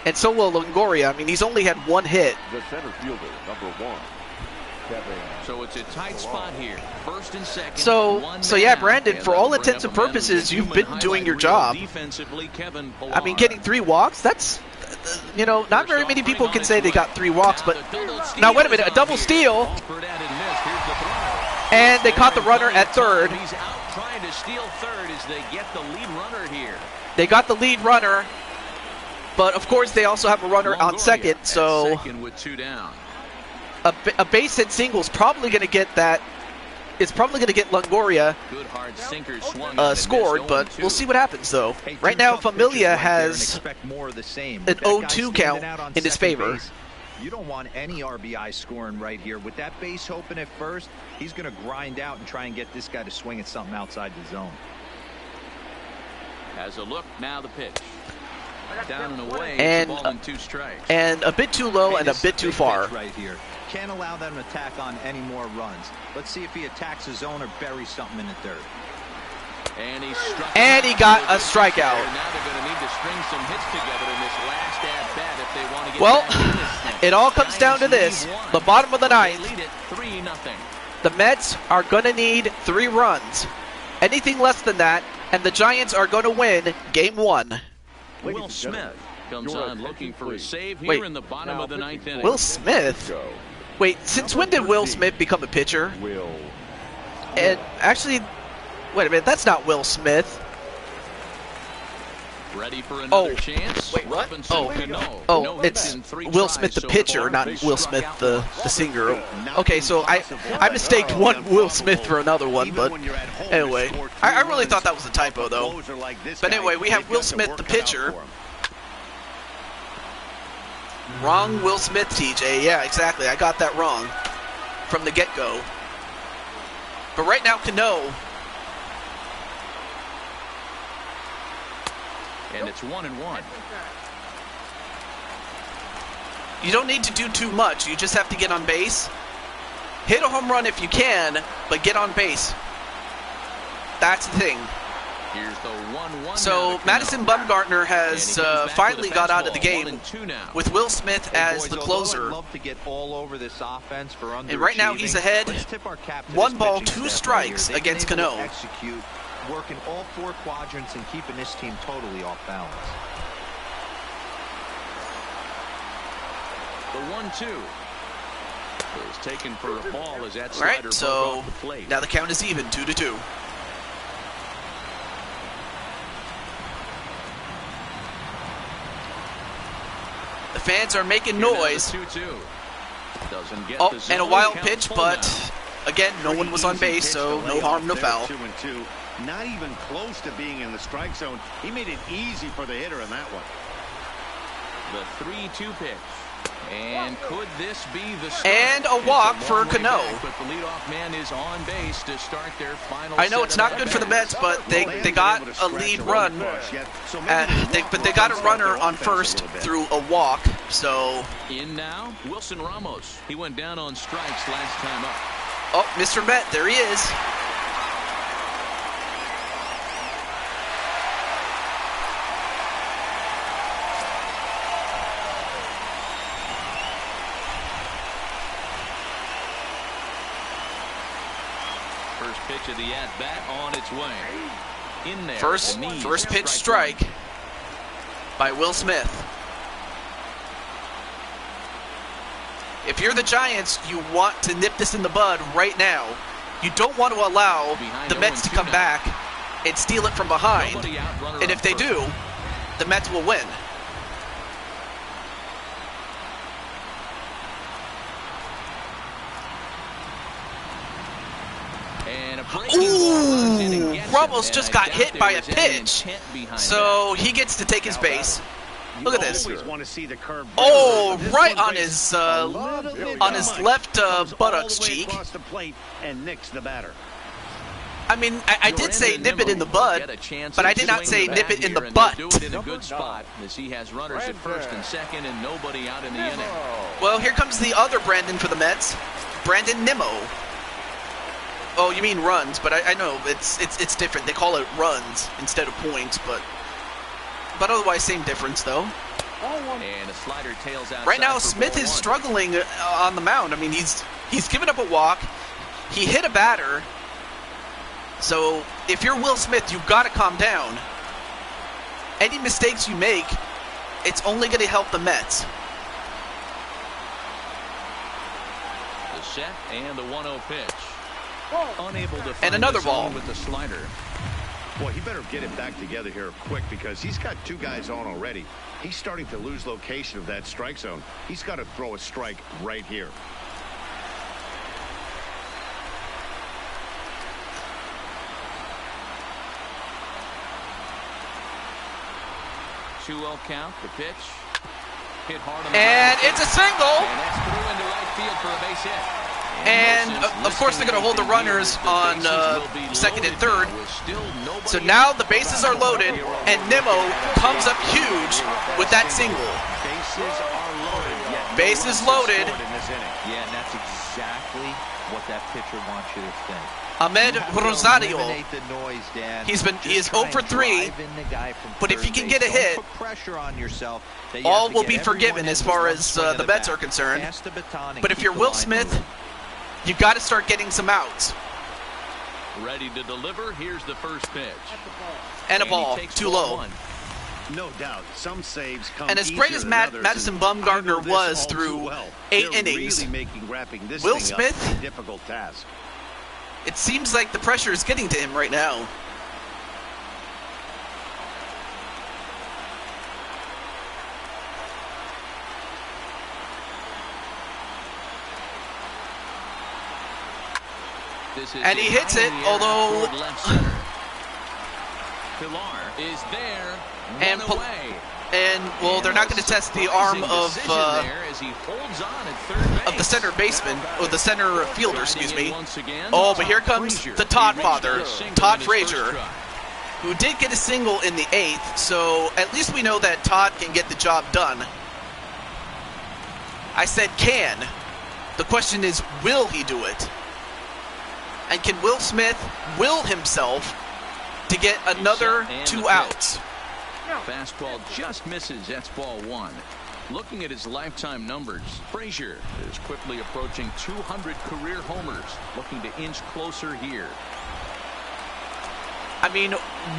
And so will Longoria. I mean, he's only had 1 hit. The center fielder, number 1. So it's a tight spot here. First and second. So yeah, Brandon, for all intents and purposes, you've been doing your job. I mean, getting 3 walks, that's, not very many people can say they got 3 walks, but now wait a minute, a double steal. And they caught the runner at third. He's out trying to steal third as they get the lead runner here. They got the lead runner, but of course they also have a runner on second, so second with 2 down. A base hit single is probably going to get that. It's probably going to get Longoria scored, but we'll see what happens, though. Right now, Familia has an 0-2 count in his favor. You don't want any RBI scoring right here. With that base open at first, he's going to grind out and try and get this guy to swing at something outside the zone. Has a look, now the pitch. Down and away, and, ball and 2 strikes. And a bit too low and a bit too far. Right here. Can't allow them to tack on any more runs. Let's see if he attacks his zone or buries something in the dirt. And he got a strikeout. Now they're going to need to string some hits together in this last at-bat if they want to get well, back in it all comes down to this. The bottom of the 9th. They lead it 3-0. The Mets are going to need 3 runs. Anything less than that, and the Giants are going to win Game 1. Will Smith comes on looking for a save here in the bottom of the 9th inning. Will Smith? Wait, since when did Will Smith become a pitcher? And actually, wait a minute, that's not Will Smith. Ready for another chance. Wait, what? Cano. Oh, it's Will Smith the pitcher, not Will Smith the singer. Okay, so I mistaked one Will Smith for another one, but anyway. I really thought that was a typo, though. But anyway, we have Will Smith the pitcher. Wrong Will Smith, TJ. Yeah, exactly. I got that wrong from the get-go. But right now, Cano. And it's 1-1. You don't need to do too much. You just have to get on base. Hit a home run if you can, but get on base. That's the thing. Here's the 1-1. So Madison Bumgarner has finally got out of the game with Will Smith as the closer. And right now he's ahead. 1 ball, 2 strikes against Cano. Working all 4 quadrants and keeping this team totally off balance. The 1-2. is taken for a ball as that All slider right, broke so off the plate. now the count is even, 2-2. The fans are making noise. 2-2. Doesn't get Oh, the and zone. a wild Count pitch, full but now. again, no one was on base, so no harm, no foul. 2-2. Not even close to being in the strike zone. He made it easy for the hitter in that one. The 3-2 pitch. And could this be the start? And a walk for Cano. But the leadoff man is on base to start their final. I know it's not good for the Mets, but they got a lead run. But they got a runner on first through a walk, so... In now, Wilson Ramos. He went down on strikes last time up. Oh, Mr. Met, there he is. First pitch of the at-bat on its way. In there. First pitch strike by Will Smith. If you're the Giants, you want to nip this in the bud right now. You don't want to allow the Mets to come back and steal it from behind. And if they do, the Mets will win. Ooh, Ramos just got hit by a pitch, so he gets to take his base. Look at this. Oh, right on his left buttocks cheek. I mean, I did say nip it in the bud, but I did not say nip it in the butt. In a good spot as he has runners at first and second and nobody out in the inning. Well, here comes the other Brandon for the Mets, Brandon Nimmo. Oh, you mean runs, but I know it's different. They call it runs instead of points, but otherwise same difference though. And a slider tails out. Right now, Smith is struggling on the mound. I mean, he's given up a walk. He hit a batter. So if you're Will Smith, you've got to calm down. Any mistakes you make, it's only going to help the Mets. The set and the 1-0 pitch. Unable to find and another the zone ball with the slider. Boy, he better get it back together here quick because he's got two guys on already. He's starting to lose location of that strike zone. He's got to throw a strike right here. Two-0 count. The pitch hit hard on the and it's a single. And that's through into right field for a base hit. And of course they're going to hold the runners on second and third. So now the bases are loaded, and Nimmo comes up huge with that single. Bases loaded. Yeah, and that's exactly what that pitcher wants you to think. Ahmed Rosario. He is 0 for 3, but if he can get a hit, all will be forgiven as far as the Mets are concerned. But if you're Will Smith, you got to start getting some outs. Ready to deliver. Here's the first pitch. And a ball, too low. No doubt, some saves come and as great as Madison Bumgarner was through 8 innings, Will Smith, difficult task. It seems like the pressure is getting to him right now. And he hits it, although Pilar is there, and well, they're not going to test the arm of the center baseman, or the center fielder, excuse me. Oh, but here comes the Todd father, Todd Frazier, who did get a single in the 8th, so at least we know that Todd can get the job done. I said can. The question is, will he do it? And can Will Smith will himself to get another 2 outs? Fastball just misses. That's ball 1. Looking at his lifetime numbers, Frazier is quickly approaching 200 career homers. Looking to inch closer here. I mean,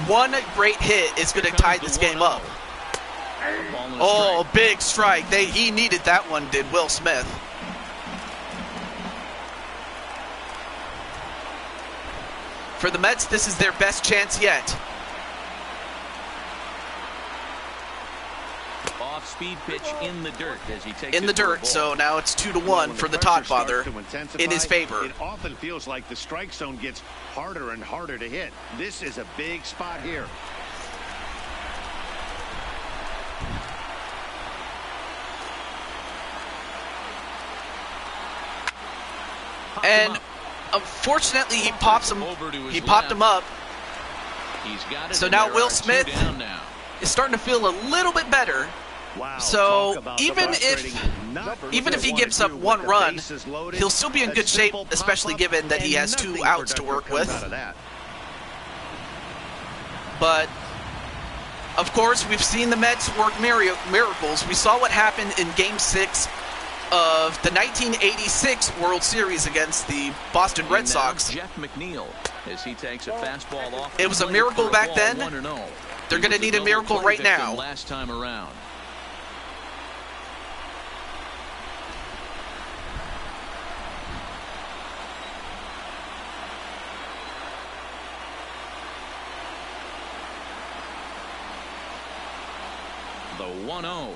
one great hit is going to tie this game up. Oh, big strike. He needed that one, did Will Smith. For the Mets, this is their best chance yet. Off-speed pitch in the dirt as he takes In the dirt, so now it's 2-1 for the Todd father in his favor. It often feels like the strike zone gets harder and harder to hit. This is a big spot here. And unfortunately, he pops him. He popped him up. So now Will Smith is starting to feel a little bit better. Wow, so even if he gives up one run, he'll still be in good shape, especially given that he has 2 outs to work with. But of course, we've seen the Mets work miracles. We saw what happened in Game 6 of the 1986 World Series against the Boston Red Sox. Jeff McNeil, as he takes a fastball off. It was a miracle back then. They're going to need a miracle right now. Last time around. The 1-0.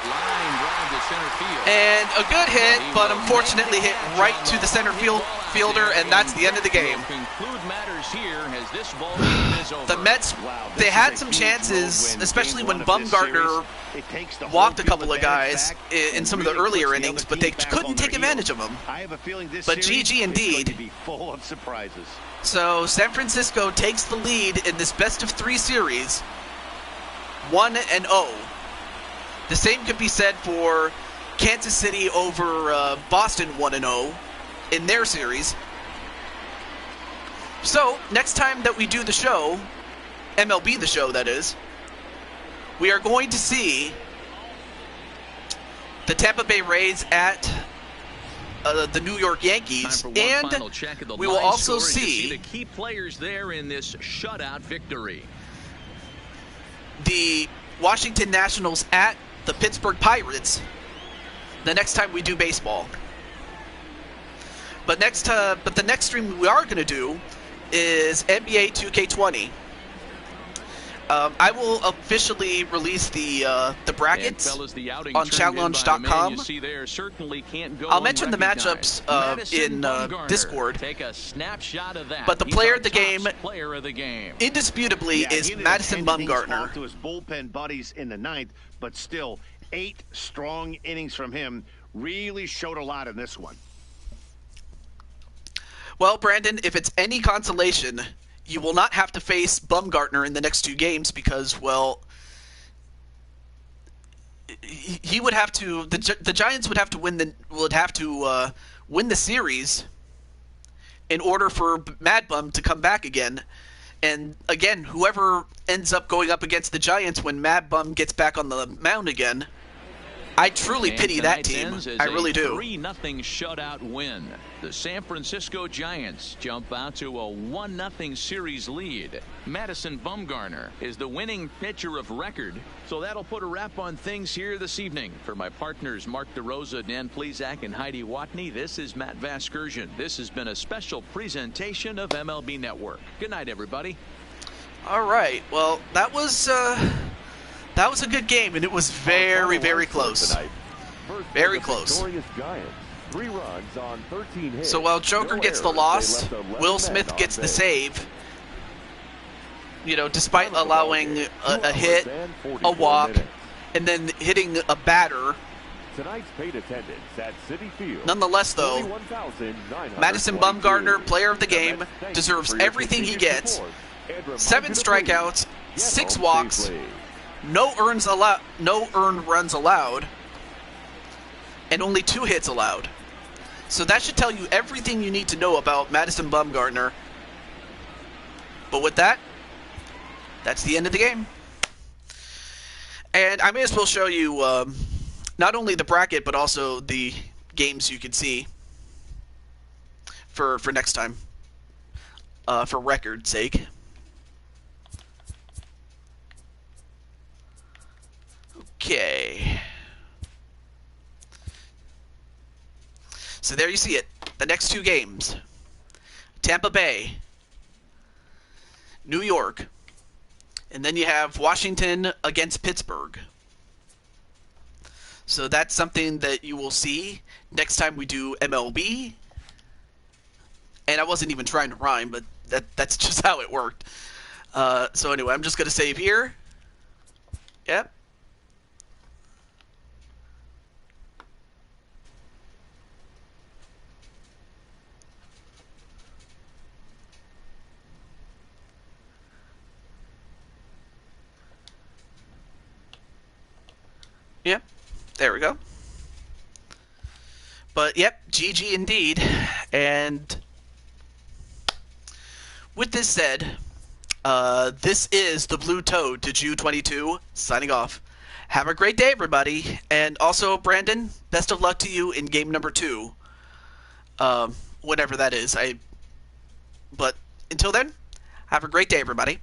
Line drive to center field. And a good hit, but unfortunately hit right to the center fielder, and that's the end of the game. The Mets, they had some chances, especially when Bumgarner walked a couple of guys in some of the earlier innings, but they couldn't take advantage of them. But GG indeed. So San Francisco takes the lead in this best-of-3 series, 1-0. The same could be said for Kansas City over Boston 1-0 in their series. So, next time that we do the show, MLB the show that is, we are going to see the Tampa Bay Rays at the New York Yankees, and we will also see the key players there in this shutout victory. The Washington Nationals at the Pittsburgh Pirates the next time we do baseball. But the next stream we are going to do is NBA 2K20. I will officially release the brackets on challenge.com. I'll mention the matchups in Discord. Take a snapshot of that. But the He's player our of the top game, indisputably, is Madison Bumgarner. To his bullpen buddies in the 9th, but still 8 strong innings from him. Really showed a lot in this one. Well, Brandon, if it's any consolation, you will not have to face Bumgarner in the next 2 games because, well, he would have to. The Giants would have to win the series in order for Mad Bum to come back again. And again, whoever ends up going up against the Giants when Mad Bum gets back on the mound again, I truly pity that team. I really do. 3-0 shutout win. The San Francisco Giants jump out to a 1-0 series lead. Madison Bumgarner is the winning pitcher of record. So that'll put a wrap on things here this evening. For my partners Mark DeRosa, Dan Plesac, and Heidi Watney, this is Matt Vasgersian. This has been a special presentation of MLB Network. Good night, everybody. All right. Well, that was a good game, and it was very, very close. Very close. 3 runs on 13 hits. So while Joker gets the loss, Will Smith gets the save. You know, despite allowing a hit, a walk, and then hitting a batter. Tonight's paid attendance at Citi Field. Nonetheless, though, Madison Bumgarner, player of the game, deserves everything he gets. 7 strikeouts, 6 walks, no earned runs allowed, and only 2 hits allowed. So that should tell you everything you need to know about Madison Bumgarner. But with that, that's the end of the game. And I may as well show you not only the bracket, but also the games you can see for next time, for record's sake. Okay. So there you see it. The next 2 games. Tampa Bay, New York, and then you have Washington against Pittsburgh. So that's something that you will see next time we do MLB. And I wasn't even trying to rhyme, but that's just how it worked. So anyway, I'm just going to save here. Yep. Yep. There we go. But yep, GG indeed. And with this said, this is the Blue Toad to Jew 22 signing off. Have a great day, everybody. And also, Brandon, best of luck to you in game number 2. Whatever that is. But until then, have a great day, everybody.